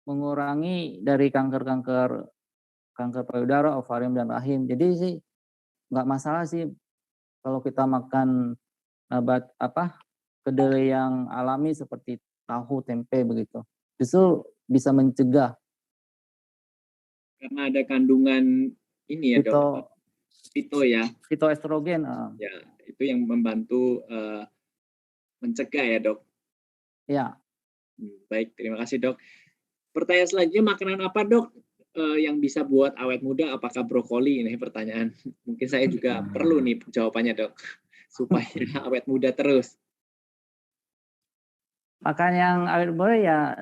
mengurangi dari kanker payudara, ovarium, dan rahim. Jadi sih nggak masalah sih kalau kita makan kedelai yang alami seperti tahu, tempe begitu. Justru bisa mencegah. Karena ada kandungan ini ya, Dok. Fito ya. Fitoestrogen. Ya, itu yang membantu mencegah ya, Dok. Ya. Baik, terima kasih, Dok. Pertanyaan selanjutnya, makanan apa, Dok, yang bisa buat awet muda? Apakah brokoli? Ini pertanyaan. Mungkin saya juga perlu nih jawabannya, Dok, supaya awet muda terus. Makan yang awet muda ya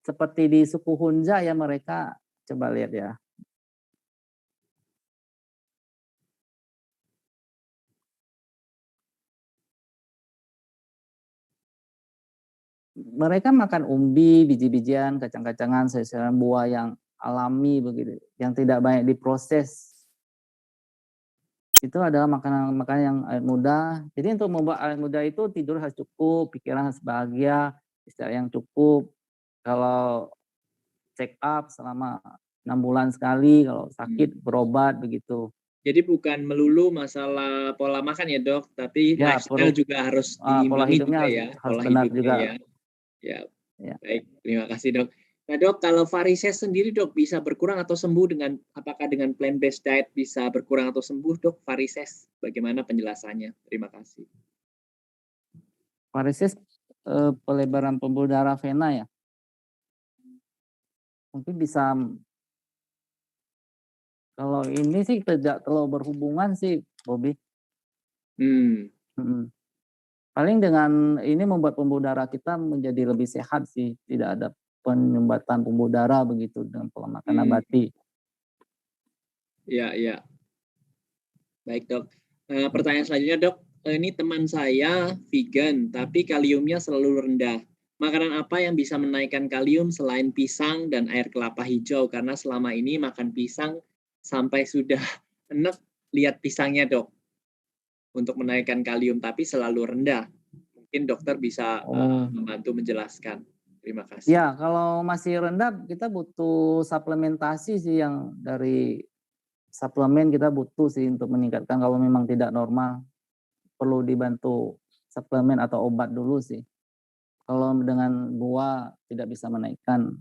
seperti di suku Hunza ya, mereka coba lihat ya. Mereka makan umbi, biji-bijian, kacang-kacangan, sayur-sayuran, buah yang alami begitu, yang tidak banyak diproses. Itu adalah makanan-makanan yang awet muda. Jadi untuk membuat awet muda itu tidur harus cukup, pikiran harus bahagia, istirahat yang cukup. Kalau check up selama 6 bulan sekali, kalau sakit berobat begitu. Jadi bukan melulu masalah pola makan ya, Dok, tapi ya, lifestyle juga harus diimbangi juga ya, harus benar juga. Ya. Baik, terima kasih, Dok. Nah, Dok, kalau varises sendiri, Dok, bisa berkurang atau sembuh apakah dengan plant-based diet bisa berkurang atau sembuh, Dok, varises? Bagaimana penjelasannya? Terima kasih. Varises pelebaran pembuluh darah vena ya. Mungkin bisa, kalau ini sih tidak terlalu berhubungan sih, Bobby. Paling dengan ini membuat pembuluh darah kita menjadi lebih sehat sih, tidak ada penyumbatan pembuluh darah begitu dengan pola makan nabati. Iya. Baik, Dok. Pertanyaan selanjutnya, Dok. Ini teman saya vegan, tapi kaliumnya selalu rendah. Makanan apa yang bisa menaikkan kalium selain pisang dan air kelapa hijau? Karena selama ini makan pisang sampai sudah enek lihat pisangnya, Dok, untuk menaikkan kalium, tapi selalu rendah. Mungkin dokter bisa membantu menjelaskan. Terima kasih. Ya, kalau masih rendah kita butuh suplementasi sih, yang dari suplemen kita butuh sih untuk meningkatkan. Kalau memang tidak normal, perlu dibantu suplemen atau obat dulu sih. Kalau dengan buah tidak bisa menaikkan,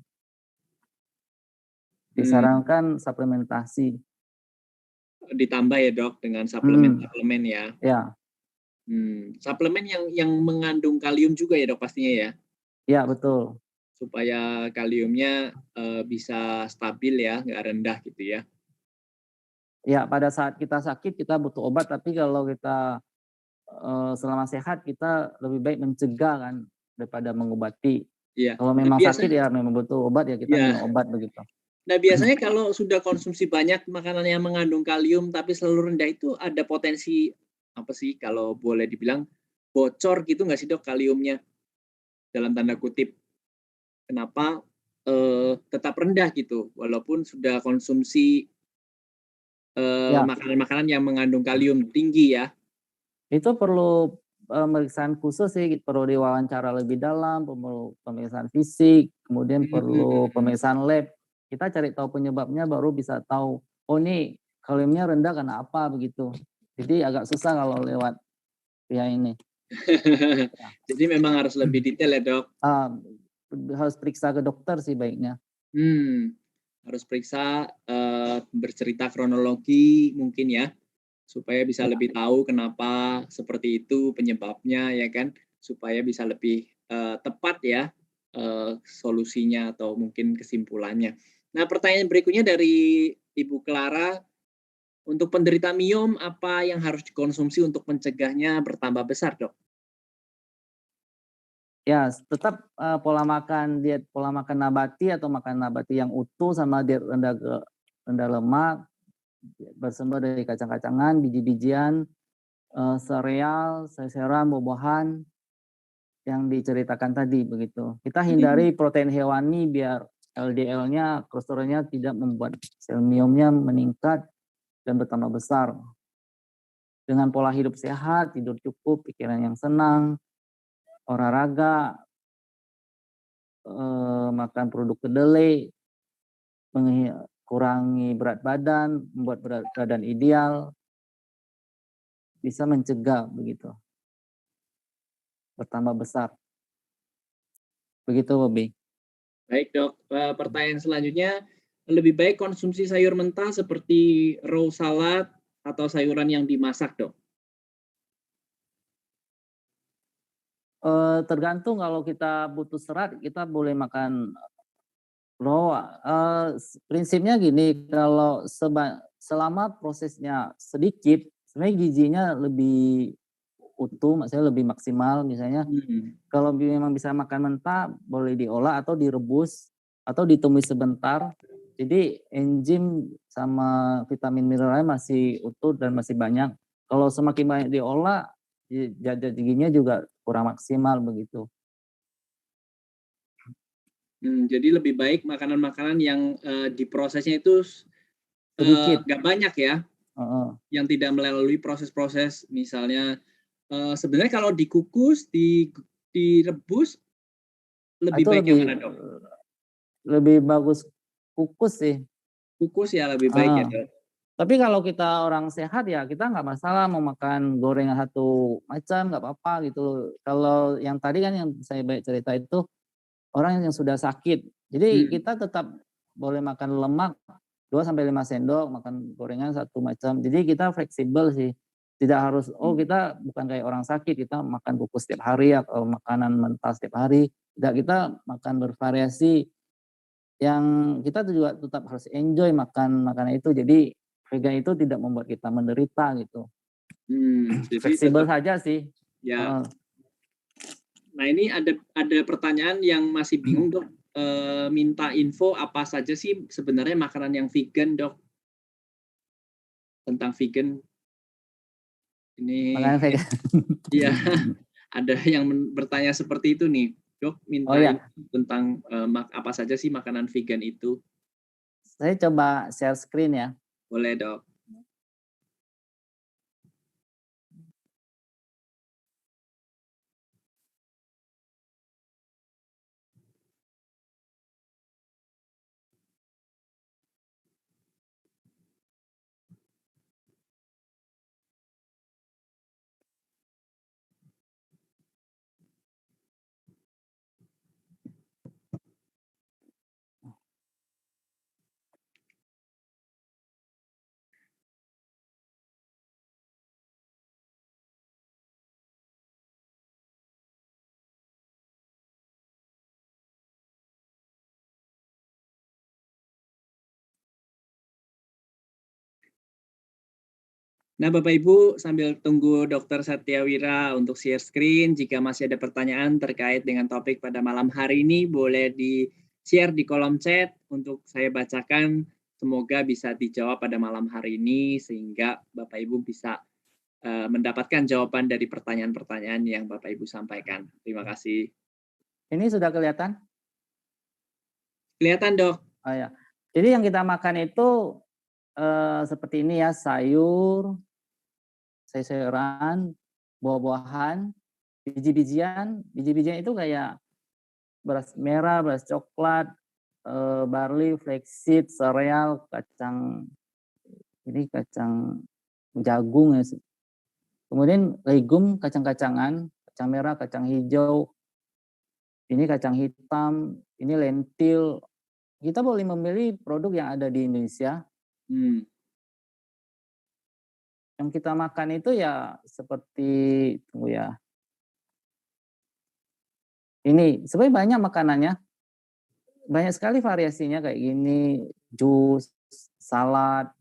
disarankan suplementasi. Ditambah ya, Dok, dengan suplemen ya. Ya. Suplemen yang mengandung kalium juga ya, Dok, pastinya ya. Ya, betul. Supaya kaliumnya bisa stabil ya, nggak rendah gitu ya. Ya, pada saat kita sakit kita butuh obat, tapi kalau kita selama sehat kita lebih baik mencegah kan daripada mengobati. Ya. Kalau memang sakit ya memang butuh obat ya kita minum obat begitu. Nah, biasanya kalau sudah konsumsi banyak makanan yang mengandung kalium tapi selalu rendah itu ada potensi apa sih kalau boleh dibilang bocor gitu nggak sih dok kaliumnya dalam tanda kutip? Kenapa tetap rendah gitu walaupun sudah konsumsi Ya, makanan-makanan yang mengandung kalium tinggi ya? itu perlu pemeriksaan khusus sih, perlu diwawancara lebih dalam, perlu pemeriksaan fisik, kemudian perlu pemeriksaan lab. Kita cari tahu penyebabnya baru bisa tahu, oh ini kaliumnya rendah karena apa begitu. Jadi agak susah kalau lewat via ini. Jadi memang harus lebih detail ya dok? Harus periksa ke dokter sih baiknya. Harus periksa, bercerita kronologi mungkin ya, supaya bisa lebih tahu kenapa seperti itu penyebabnya ya kan, supaya bisa lebih tepat ya solusinya atau mungkin kesimpulannya. Nah, pertanyaan berikutnya dari Ibu Clara, untuk penderita miom apa yang harus dikonsumsi untuk mencegahnya bertambah besar, dok? Ya, tetap pola makan nabati atau makan nabati yang utuh sama diet rendah lemak, bersumber dari kacang-kacangan, biji-bijian, sereal, sayur-sayuran, buah-buahan yang diceritakan tadi begitu. Kita hindari protein hewani biar LDL-nya, kolesterolnya tidak membuat sel miomnya meningkat dan bertambah besar. Dengan pola hidup sehat, tidur cukup, pikiran yang senang, olahraga, makan produk kedelai, kurangi berat badan, membuat berat badan ideal, bisa mencegah begitu, bertambah besar. Begitu, Bobby. Baik dok, pertanyaan selanjutnya, lebih baik konsumsi sayur mentah seperti raw salad atau sayuran yang dimasak dok? Tergantung, kalau kita butuh serat kita boleh makan raw. Prinsipnya gini, kalau selama prosesnya sedikit sebenarnya gizinya lebih utuh, maksudnya lebih maksimal. Misalnya kalau memang bisa makan mentah boleh diolah atau direbus atau ditumis sebentar, jadi enzim sama vitamin mineralnya masih utuh dan masih banyak. Kalau semakin banyak diolah, zat gizinya juga kurang maksimal begitu. Jadi lebih baik makanan-makanan yang diprosesnya itu sedikit, nggak banyak ya, yang tidak melalui proses-proses misalnya sebenarnya kalau dikukus, direbus lebih baik yang mana dok? Lebih bagus kukus sih. Kukus ya lebih baik ya dok. Tapi kalau kita orang sehat ya kita nggak masalah mau makan gorengan satu macam, nggak apa-apa gitu. Kalau yang tadi kan yang saya baik cerita itu orang yang sudah sakit. Jadi kita tetap boleh makan lemak 2-5 sendok, makan gorengan satu macam. Jadi kita fleksibel sih. Tidak harus, kita bukan kayak orang sakit, kita makan kukus setiap hari atau makanan mentah setiap hari. Tidak, kita makan bervariasi. Yang kita juga tetap harus enjoy makan makanan itu. Jadi vegan itu tidak membuat kita menderita gitu. Jadi fleksibel saja sih. Ya. Nah ini ada pertanyaan yang masih bingung dok. Minta info apa saja sih sebenarnya makanan yang vegan dok? Tentang vegan. Ini makanan vegan. Iya, ada yang bertanya seperti itu nih, dok minta tentang apa saja sih makanan vegan itu? Saya coba share screen ya. Boleh dok. Nah, Bapak Ibu, sambil tunggu Dr. Satyawira untuk share screen, jika masih ada pertanyaan terkait dengan topik pada malam hari ini, boleh share di kolom chat untuk saya bacakan. Semoga bisa dijawab pada malam hari ini sehingga Bapak Ibu bisa mendapatkan jawaban dari pertanyaan-pertanyaan yang Bapak Ibu sampaikan. Terima kasih. Ini sudah kelihatan? Kelihatan, Dok. Oh ya. Jadi yang kita makan itu seperti ini ya, sayur-sayuran, buah-buahan, biji-bijian. Biji-bijian itu kayak beras merah, beras coklat, barley, flaxseed, sereal, kacang jagung ya. Kemudian legum, kacang-kacangan, kacang merah, kacang hijau, ini kacang hitam, ini lentil. Kita boleh memilih produk yang ada di Indonesia. Yang kita makan itu ya seperti, tunggu ya. Ini sebenarnya banyak makanannya. Banyak sekali variasinya kayak gini, jus, salad.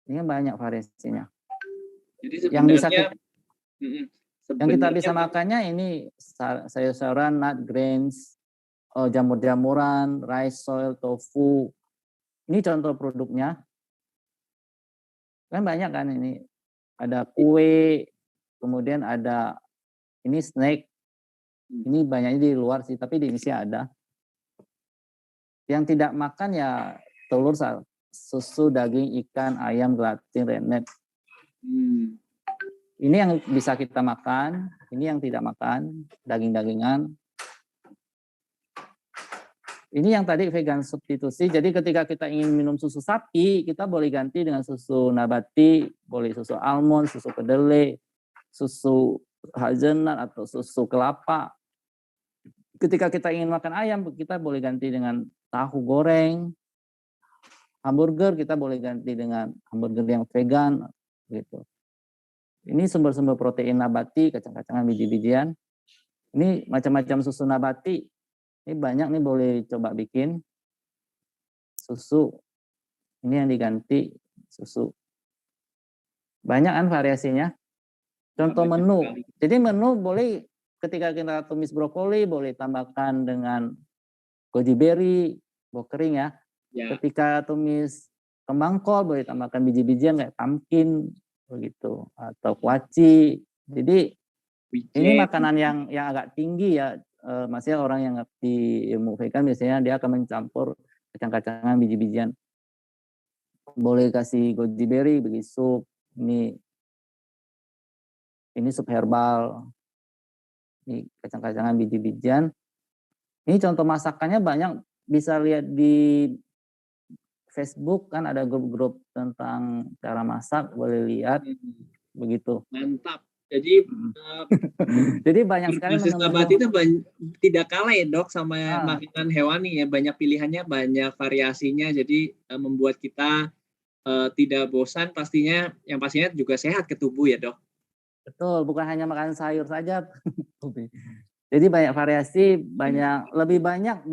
Ini banyak variasinya. Jadi yang bisa kita, sebenarnya yang kita bisa makannya ini sayur-sayuran, nut grains, jamur-jamuran, rice soil, tofu. Ini contoh produknya. Kan banyak kan ini. Ada kue, kemudian ada ini snack. Ini banyaknya di luar sih, tapi di Indonesia ada. Yang tidak makan ya telur, susu, daging, ikan, ayam, gelatin, rennet. Ini yang bisa kita makan, ini yang tidak makan, daging-dagingan. Ini yang tadi vegan substitusi, jadi ketika kita ingin minum susu sapi, kita boleh ganti dengan susu nabati, boleh susu almond, susu kedelai, susu hazelnut atau susu kelapa. Ketika kita ingin makan ayam, kita boleh ganti dengan tahu goreng. Hamburger kita boleh ganti dengan hamburger yang vegan gitu. Ini sumber-sumber protein nabati, kacang-kacangan, biji-bijian. Ini macam-macam susu nabati. Ini banyak nih, boleh coba bikin susu. Ini yang diganti susu. Banyak kan variasinya. Contoh menu. Jadi menu boleh ketika kita tumis brokoli boleh tambahkan dengan goji berry, buah kering ya. Ketika tumis kembang kol boleh tambahkan biji-bijian kayak pumpkin begitu atau kuaci. Jadi ini makanan yang agak tinggi ya. Maksudnya orang yang ngerti ilmu vegan biasanya dia akan mencampur kacang-kacangan, biji-bijian. Boleh kasih goji berry bagi sup. Ini sup herbal. Ini kacang-kacangan, biji-bijian. Ini contoh masakannya banyak, bisa lihat di Facebook kan ada grup-grup tentang cara masak, boleh lihat begitu. Mantap. Jadi jadi banyak sekali berbasis nabati itu tidak kalah ya Dok sama makanan hewani ya, banyak pilihannya, banyak variasinya, jadi membuat kita tidak bosan pastinya, yang pastinya juga sehat ke tubuh ya Dok. Betul, bukan hanya makan sayur saja. Jadi banyak variasi, lebih banyak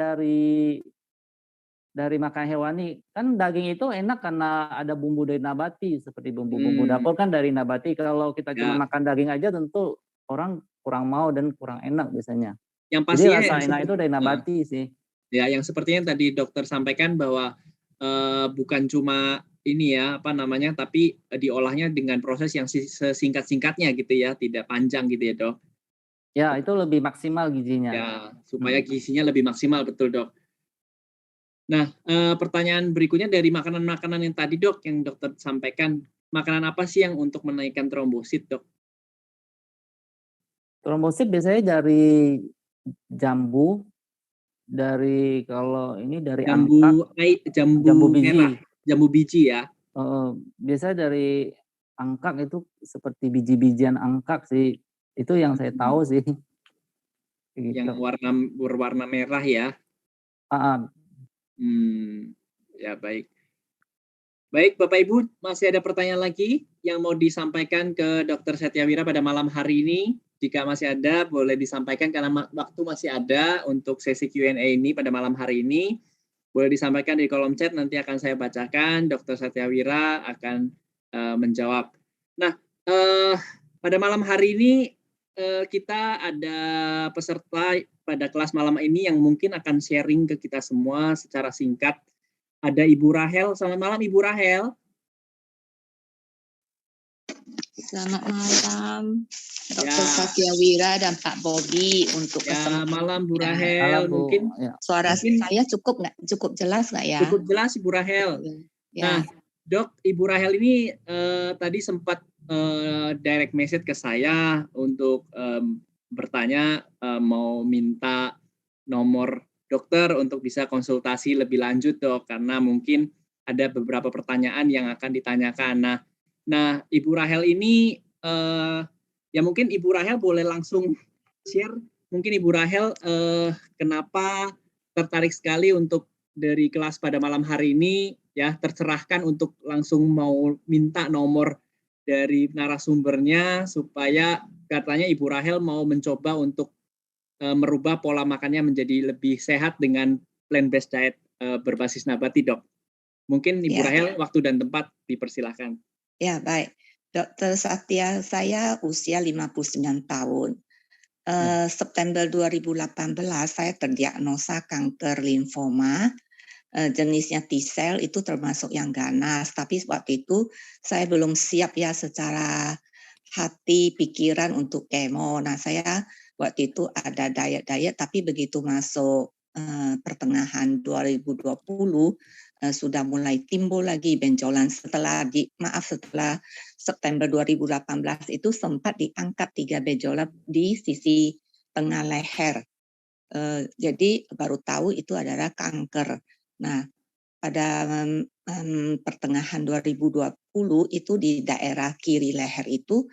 dari makan hewani. Kan daging itu enak karena ada bumbu dari nabati, seperti bumbu-bumbu dapur kan dari nabati. Kalau kita cuma makan daging aja tentu orang kurang mau dan kurang enak biasanya. Yang pastinya jadi rasa enak itu dari nabati sih. Ya, yang sepertinya tadi dokter sampaikan bahwa bukan cuma ini ya, tapi diolahnya dengan proses yang sesingkat-singkatnya gitu ya, tidak panjang gitu ya Dok. Ya, itu lebih maksimal gizinya. Ya, supaya gizinya lebih maksimal, betul Dok. Nah, pertanyaan berikutnya dari makanan-makanan yang tadi Dok, yang dokter sampaikan, makanan apa sih yang untuk menaikkan trombosit Dok? Trombosit biasanya dari jambu, dari kalau ini dari jambu biji merah, jambu biji ya. Biasanya dari angkak, itu seperti biji-bijian angkak sih, itu yang saya tahu sih. Yang berwarna merah ya. Ya baik. Baik Bapak Ibu, masih ada pertanyaan lagi yang mau disampaikan ke Dr. Setyawira pada malam hari ini? Jika masih ada, boleh disampaikan karena waktu masih ada untuk sesi Q&A ini pada malam hari ini. Boleh disampaikan di kolom chat, nanti akan saya bacakan, Dr. Setyawira akan menjawab. Nah, pada malam hari ini kita ada peserta pada kelas malam ini yang mungkin akan sharing ke kita semua secara singkat. Ada Ibu Rahel. Selamat malam Ibu Rahel. Selamat malam, Dr. Satyawira dan Pak Bobi untuk kesempatan. Malam Bu Rahel. Mungkin suara saya cukup nggak? Cukup jelas nggak ya? Cukup jelas Ibu Rahel. Nah, Dok, Ibu Rahel ini tadi sempat direct message ke saya untuk bertanya mau minta nomor dokter untuk bisa konsultasi lebih lanjut, Dok, karena mungkin ada beberapa pertanyaan yang akan ditanyakan. Nah, Ibu Rahel ini ya mungkin Ibu Rahel boleh langsung share. Mungkin Ibu Rahel kenapa tertarik sekali untuk dari kelas pada malam hari ini ya tercerahkan untuk langsung mau minta nomor dari narasumbernya supaya katanya Ibu Rahel mau mencoba untuk merubah pola makannya menjadi lebih sehat dengan plant-based diet berbasis nabati, Dok. Mungkin Ibu Rahel waktu dan tempat dipersilahkan. Ya, baik. Dr. Satya, saya usia 59 tahun. September 2018 saya terdiagnosa kanker limfoma. Jenisnya T-cell itu termasuk yang ganas. Tapi waktu itu saya belum siap ya secara hati, pikiran untuk kemo. Nah, saya waktu itu ada diet-diet, tapi begitu masuk pertengahan 2020 sudah mulai timbul lagi benjolan setelah September 2018 itu sempat diangkat 3 benjolan di sisi tengah leher. Jadi baru tahu itu adalah kanker. Nah, pada pertengahan 2020 itu di daerah kiri leher itu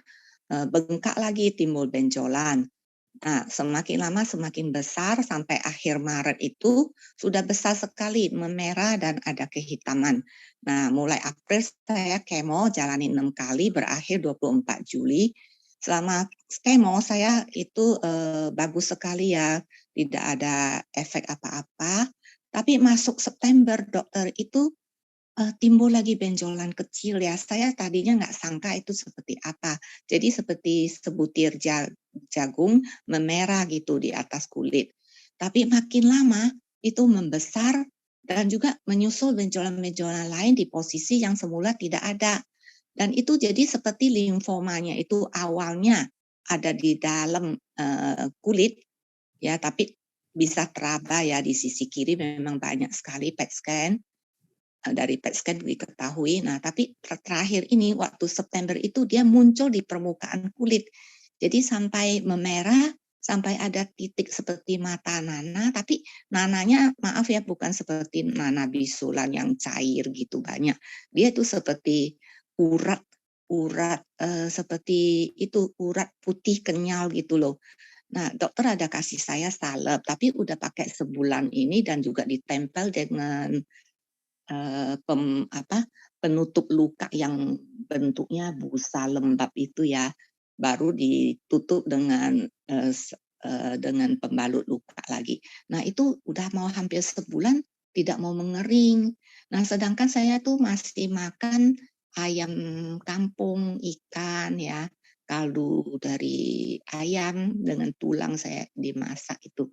bengkak lagi, timbul benjolan. Nah, semakin lama semakin besar sampai akhir Maret itu sudah besar sekali, memerah dan ada kehitaman. Nah, mulai April saya kemo jalani 6 kali, berakhir 24 Juli. Selama kemo saya itu bagus sekali ya, tidak ada efek apa-apa. Tapi masuk September dokter itu timbul lagi benjolan kecil ya. Saya tadinya nggak sangka itu seperti apa. Jadi seperti sebutir jagung memerah gitu di atas kulit. Tapi makin lama itu membesar dan juga menyusul benjolan-benjolan lain di posisi yang semula tidak ada. Dan itu jadi seperti limfomanya itu awalnya ada di dalam kulit ya, tapi bisa teraba ya di sisi kiri memang banyak sekali PET scan. Dari PET scan diketahui. Nah, tapi terakhir ini waktu September itu dia muncul di permukaan kulit. Jadi sampai memerah, sampai ada titik seperti mata Nana, tapi nananya maaf ya bukan seperti Nana bisulan yang cair gitu banyak. Dia itu seperti urat seperti itu urat putih kenyal gitu loh. Nah, dokter ada kasih saya salep, tapi udah pakai sebulan ini dan juga ditempel dengan penutup luka yang bentuknya busa lembab itu ya, baru ditutup dengan pembalut luka lagi. Nah, itu udah mau hampir sebulan tidak mau mengering. Nah, sedangkan saya tuh masih makan ayam kampung, ikan ya, kaldu dari ayam dengan tulang saya dimasak itu.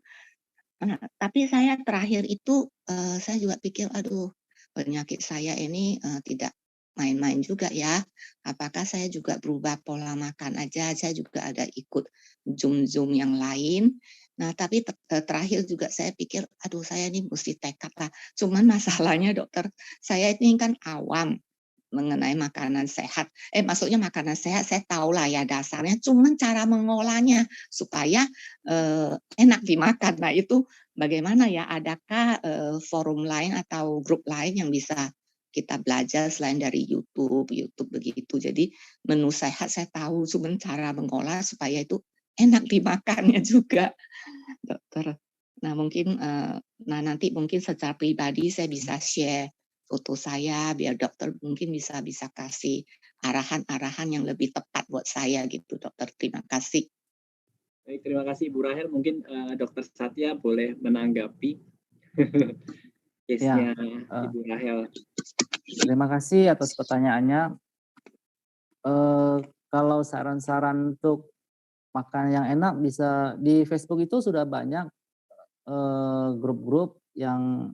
Nah, tapi saya terakhir itu saya juga pikir aduh penyakit saya ini tidak main-main juga ya. Apakah saya juga berubah pola makan aja? Saya juga ada ikut Zoom yang lain. Nah, tapi terakhir juga saya pikir, aduh saya ini mesti tekad lah. Cuman masalahnya dokter, saya ini kan awam mengenai makanan sehat. Maksudnya makanan sehat saya tahu lah ya dasarnya, cuman cara mengolahnya supaya enak dimakan. Nah itu bagaimana ya? Adakah forum lain atau grup lain yang bisa kita belajar selain dari YouTube begitu. Jadi menu sehat saya tahu, cuman cara mengolah supaya itu enak dimakannya juga, dokter. Nah mungkin nanti mungkin secara pribadi saya bisa share foto saya biar dokter mungkin bisa kasih arahan-arahan yang lebih tepat buat saya gitu, dokter. Terima kasih. Baik, terima kasih Ibu Rahel. Mungkin Dokter Satya boleh menanggapi case-nya Ibu Rahel. Terima kasih atas pertanyaannya. Kalau saran-saran untuk makan yang enak bisa di Facebook itu sudah banyak grup-grup yang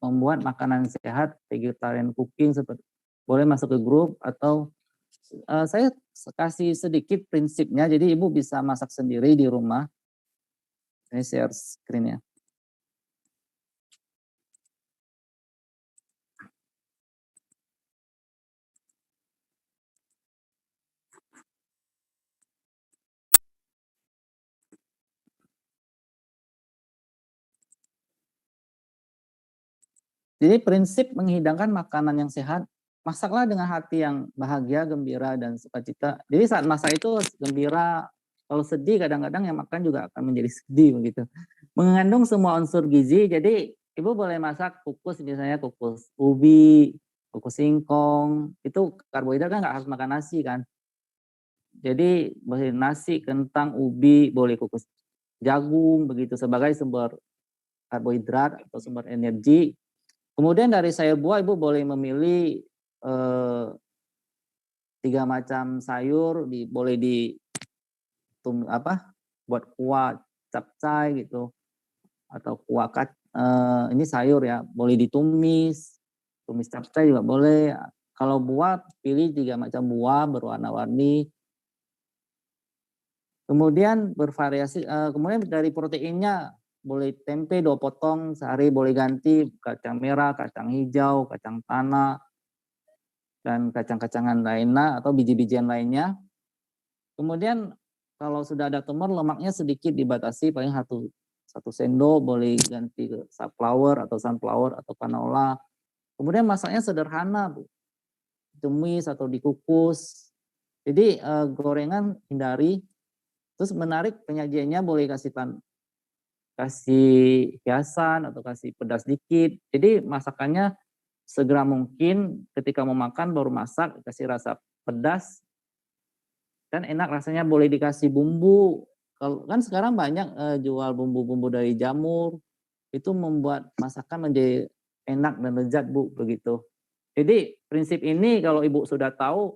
membuat makanan sehat, vegetarian cooking, seperti boleh masuk ke grup, atau saya kasih sedikit prinsipnya, jadi Ibu bisa masak sendiri di rumah. Saya share screen-nya. Jadi prinsip menghidangkan makanan yang sehat, masaklah dengan hati yang bahagia, gembira, dan sukacita. Jadi saat masak itu gembira, kalau sedih kadang-kadang yang makan juga akan menjadi sedih begitu. Mengandung semua unsur gizi, jadi Ibu boleh masak kukus, misalnya kukus ubi, kukus singkong, itu karbohidrat kan nggak harus makan nasi kan. Jadi boleh nasi, kentang, ubi, boleh kukus jagung begitu sebagai sumber karbohidrat atau sumber energi. Kemudian dari sayur buah Ibu boleh memilih 3 macam sayur, boleh buat kuah capcay gitu, atau kuah ini sayur ya, boleh ditumis, tumis capcay juga boleh. Kalau buah pilih 3 macam buah berwarna-warni. Kemudian bervariasi, kemudian dari proteinnya boleh tempe 2 potong sehari, boleh ganti kacang merah, kacang hijau, kacang tanah, dan kacang-kacangan lainnya atau biji-bijian lainnya. Kemudian kalau sudah ada telur, lemaknya sedikit dibatasi, paling 1 sendok, boleh ganti ke safflower atau sunflower atau canola. Kemudian masaknya sederhana, Bu. Tumis atau dikukus. Jadi gorengan hindari. Terus menarik penyajiannya, boleh kasih hiasan atau kasih pedas dikit. Jadi masakannya segera mungkin, ketika mau makan baru masak, kasih rasa pedas dan enak rasanya. Boleh dikasih bumbu. Kalau kan sekarang banyak jual bumbu-bumbu dari jamur, itu membuat masakan menjadi enak dan lezat, Bu, begitu. Jadi prinsip ini kalau Ibu sudah tahu,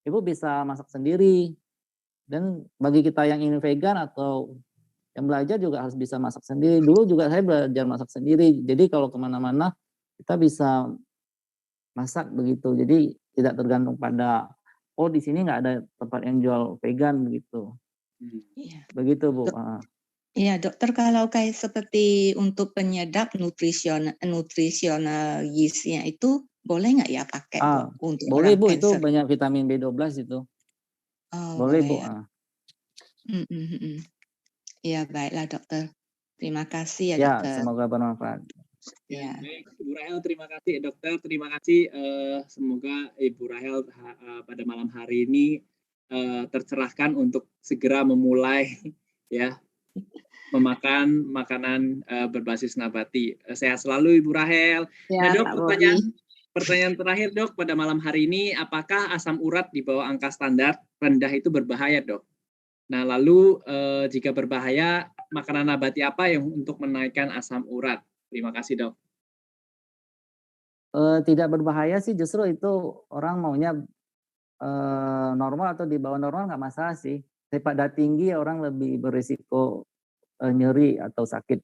Ibu bisa masak sendiri. Dan bagi kita yang ingin vegan atau yang belajar juga harus bisa masak sendiri. Dulu juga saya belajar masak sendiri. Jadi kalau kemana-mana kita bisa masak begitu. Jadi tidak tergantung pada, oh di sini nggak ada tempat yang jual vegan begitu. Iya. Begitu, Bu. Iya, dokter, kalau kayak seperti untuk penyedap nutrisional yeastnya itu boleh nggak ya pakai untuk boleh, orang Bu, cancer? itu banyak vitamin B12 itu. Oh, boleh, Bu. ya. Iya, baiklah dokter. Terima kasih ya, Ya, dokter. semoga bermanfaat. Ya, baik, Ibu Rahel, terima kasih dokter, terima kasih. Semoga Ibu Rahel pada malam hari ini tercerahkan untuk segera memulai ya memakan makanan berbasis nabati. Sehat selalu Ibu Rahel. Ya, Nah, Dok, Pak Bobi. pertanyaan terakhir, Dok, pada malam hari ini, apakah asam urat di bawah angka standar rendah itu berbahaya, Dok? Nah, lalu jika berbahaya, makanan nabati apa yang untuk menaikkan asam urat? Terima kasih, Dok. Tidak berbahaya sih, justru itu orang maunya normal atau di bawah normal nggak masalah sih. Daripada tinggi, orang lebih berisiko nyeri atau sakit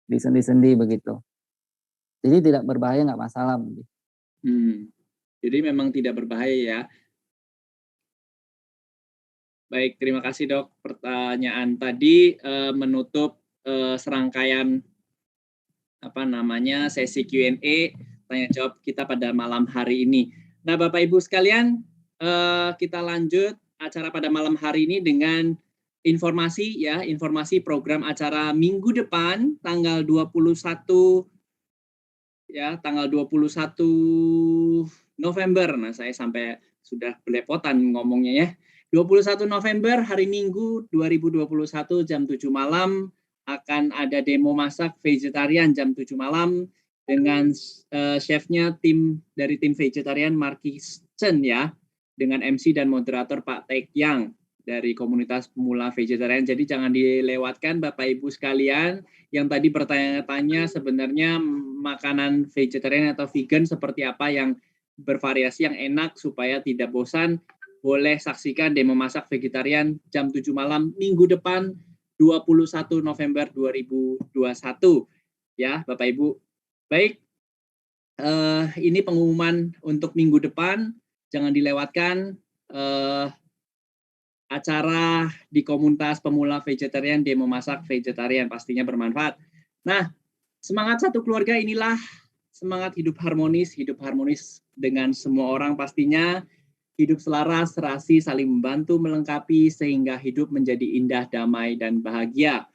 di sendi-sendi begitu. Jadi tidak berbahaya, nggak masalah. Jadi memang tidak berbahaya ya. Baik, terima kasih, Dok. Pertanyaan tadi menutup serangkaian sesi Q&A tanya jawab kita pada malam hari ini. Nah, Bapak Ibu sekalian, kita lanjut acara pada malam hari ini dengan informasi program acara minggu depan tanggal 21 November. Nah, saya sampai sudah belepotan ngomongnya ya. 21 November hari Minggu 2021 jam 7 malam akan ada demo masak vegetarian jam 7 malam dengan chefnya dari tim vegetarian Markis Chen ya, dengan MC dan moderator Pak Taek Yang dari komunitas pemula vegetarian. Jadi jangan dilewatkan Bapak Ibu sekalian yang tadi bertanya-tanya sebenarnya makanan vegetarian atau vegan seperti apa yang bervariasi yang enak supaya tidak bosan. Boleh saksikan demo masak vegetarian jam 7 malam minggu depan 21 November 2021 ya Bapak Ibu. Baik, ini pengumuman untuk minggu depan, jangan dilewatkan acara di komunitas pemula vegetarian, demo masak vegetarian, pastinya bermanfaat. Nah, semangat satu keluarga inilah semangat hidup harmonis dengan semua orang pastinya, hidup selaras, serasi, saling membantu, melengkapi, sehingga hidup menjadi indah, damai, dan bahagia.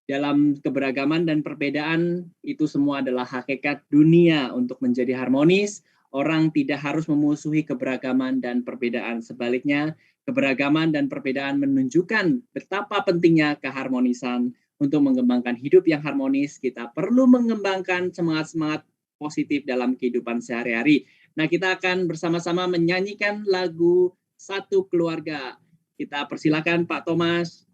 Dalam keberagaman dan perbedaan, itu semua adalah hakikat dunia untuk menjadi harmonis. Orang tidak harus memusuhi keberagaman dan perbedaan. Sebaliknya, keberagaman dan perbedaan menunjukkan betapa pentingnya keharmonisan. Untuk mengembangkan hidup yang harmonis, kita perlu mengembangkan semangat-semangat positif dalam kehidupan sehari-hari. Nah, kita akan bersama-sama menyanyikan lagu Satu Keluarga. Kita persilakan Pak Thomas.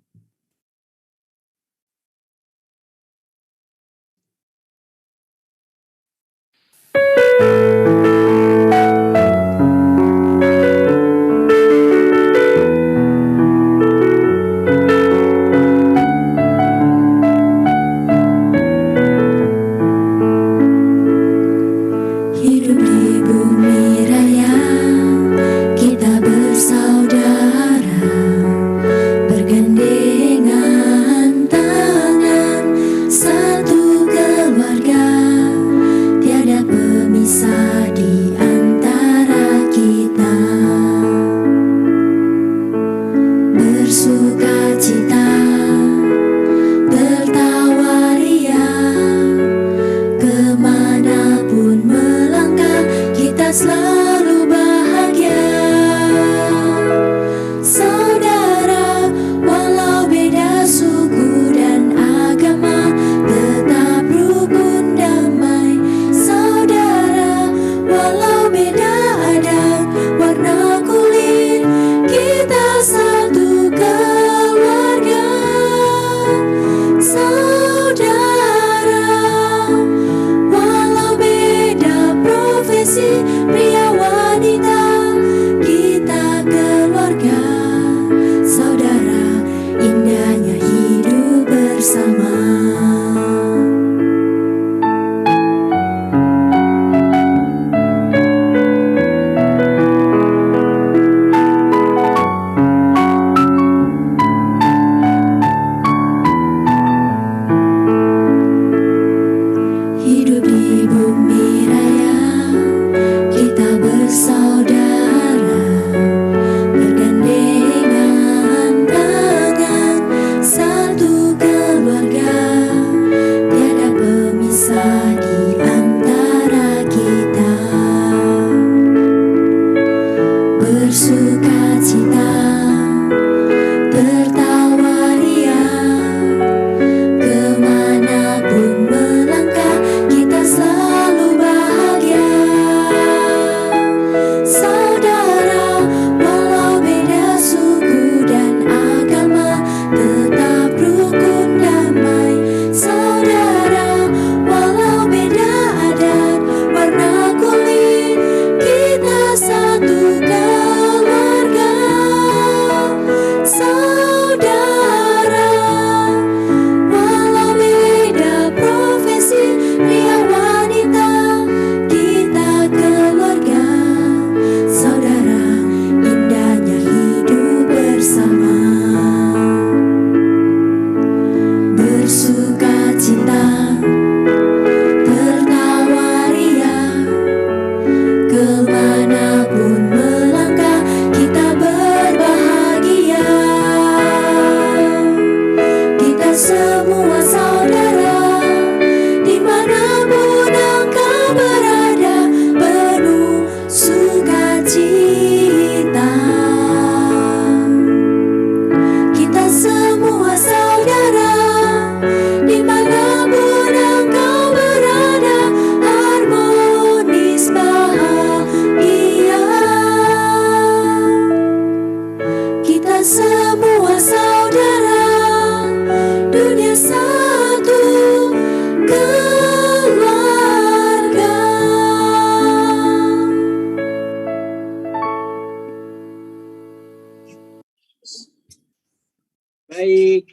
Baik,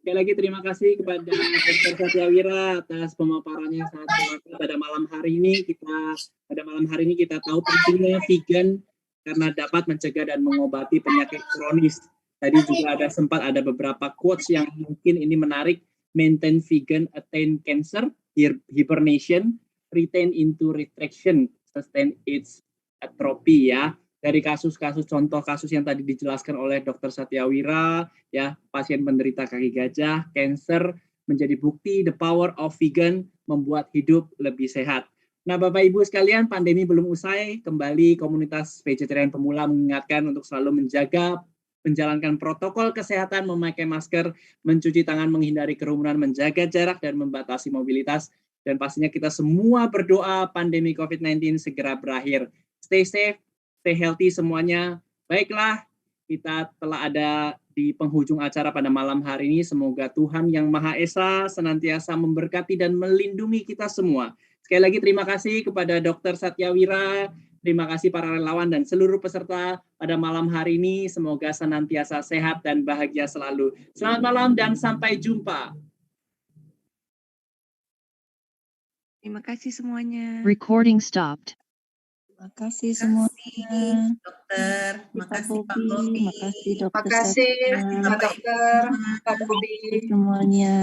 Sekali lagi terima kasih kepada Dr. Satyawira atas pemaparannya yang sangat bermakna pada malam hari ini. Kita tahu pentingnya vegan karena dapat mencegah dan mengobati penyakit kronis. Tadi juga sempat ada beberapa quotes yang mungkin ini menarik. Maintain vegan, attain cancer, hibernation, retain into retraction, sustain its atrophy ya. Dari contoh kasus yang tadi dijelaskan oleh Dr. Satyawira, ya, pasien penderita kaki gajah, cancer, menjadi bukti the power of vegan membuat hidup lebih sehat. Nah, Bapak Ibu sekalian, pandemi belum usai. Kembali komunitas vegetarian pemula mengingatkan untuk selalu menjalankan protokol kesehatan, memakai masker, mencuci tangan, menghindari kerumunan, menjaga jarak, dan membatasi mobilitas. Dan pastinya kita semua berdoa pandemi COVID-19 segera berakhir. Stay safe, stay healthy semuanya. Baiklah, kita telah ada di penghujung acara pada malam hari ini. Semoga Tuhan Yang Maha Esa senantiasa memberkati dan melindungi kita semua. Sekali lagi terima kasih kepada Dr. Satyawira, terima kasih para relawan dan seluruh peserta pada malam hari ini. Semoga senantiasa sehat dan bahagia selalu. Selamat malam dan sampai jumpa. Terima kasih semuanya. Recording stopped. Terima kasih semuanya. Dokter, makasih Pak Bobi, Makasih Dokter Makasih Satya. Pak Dokter, Pak Bobi. Semuanya.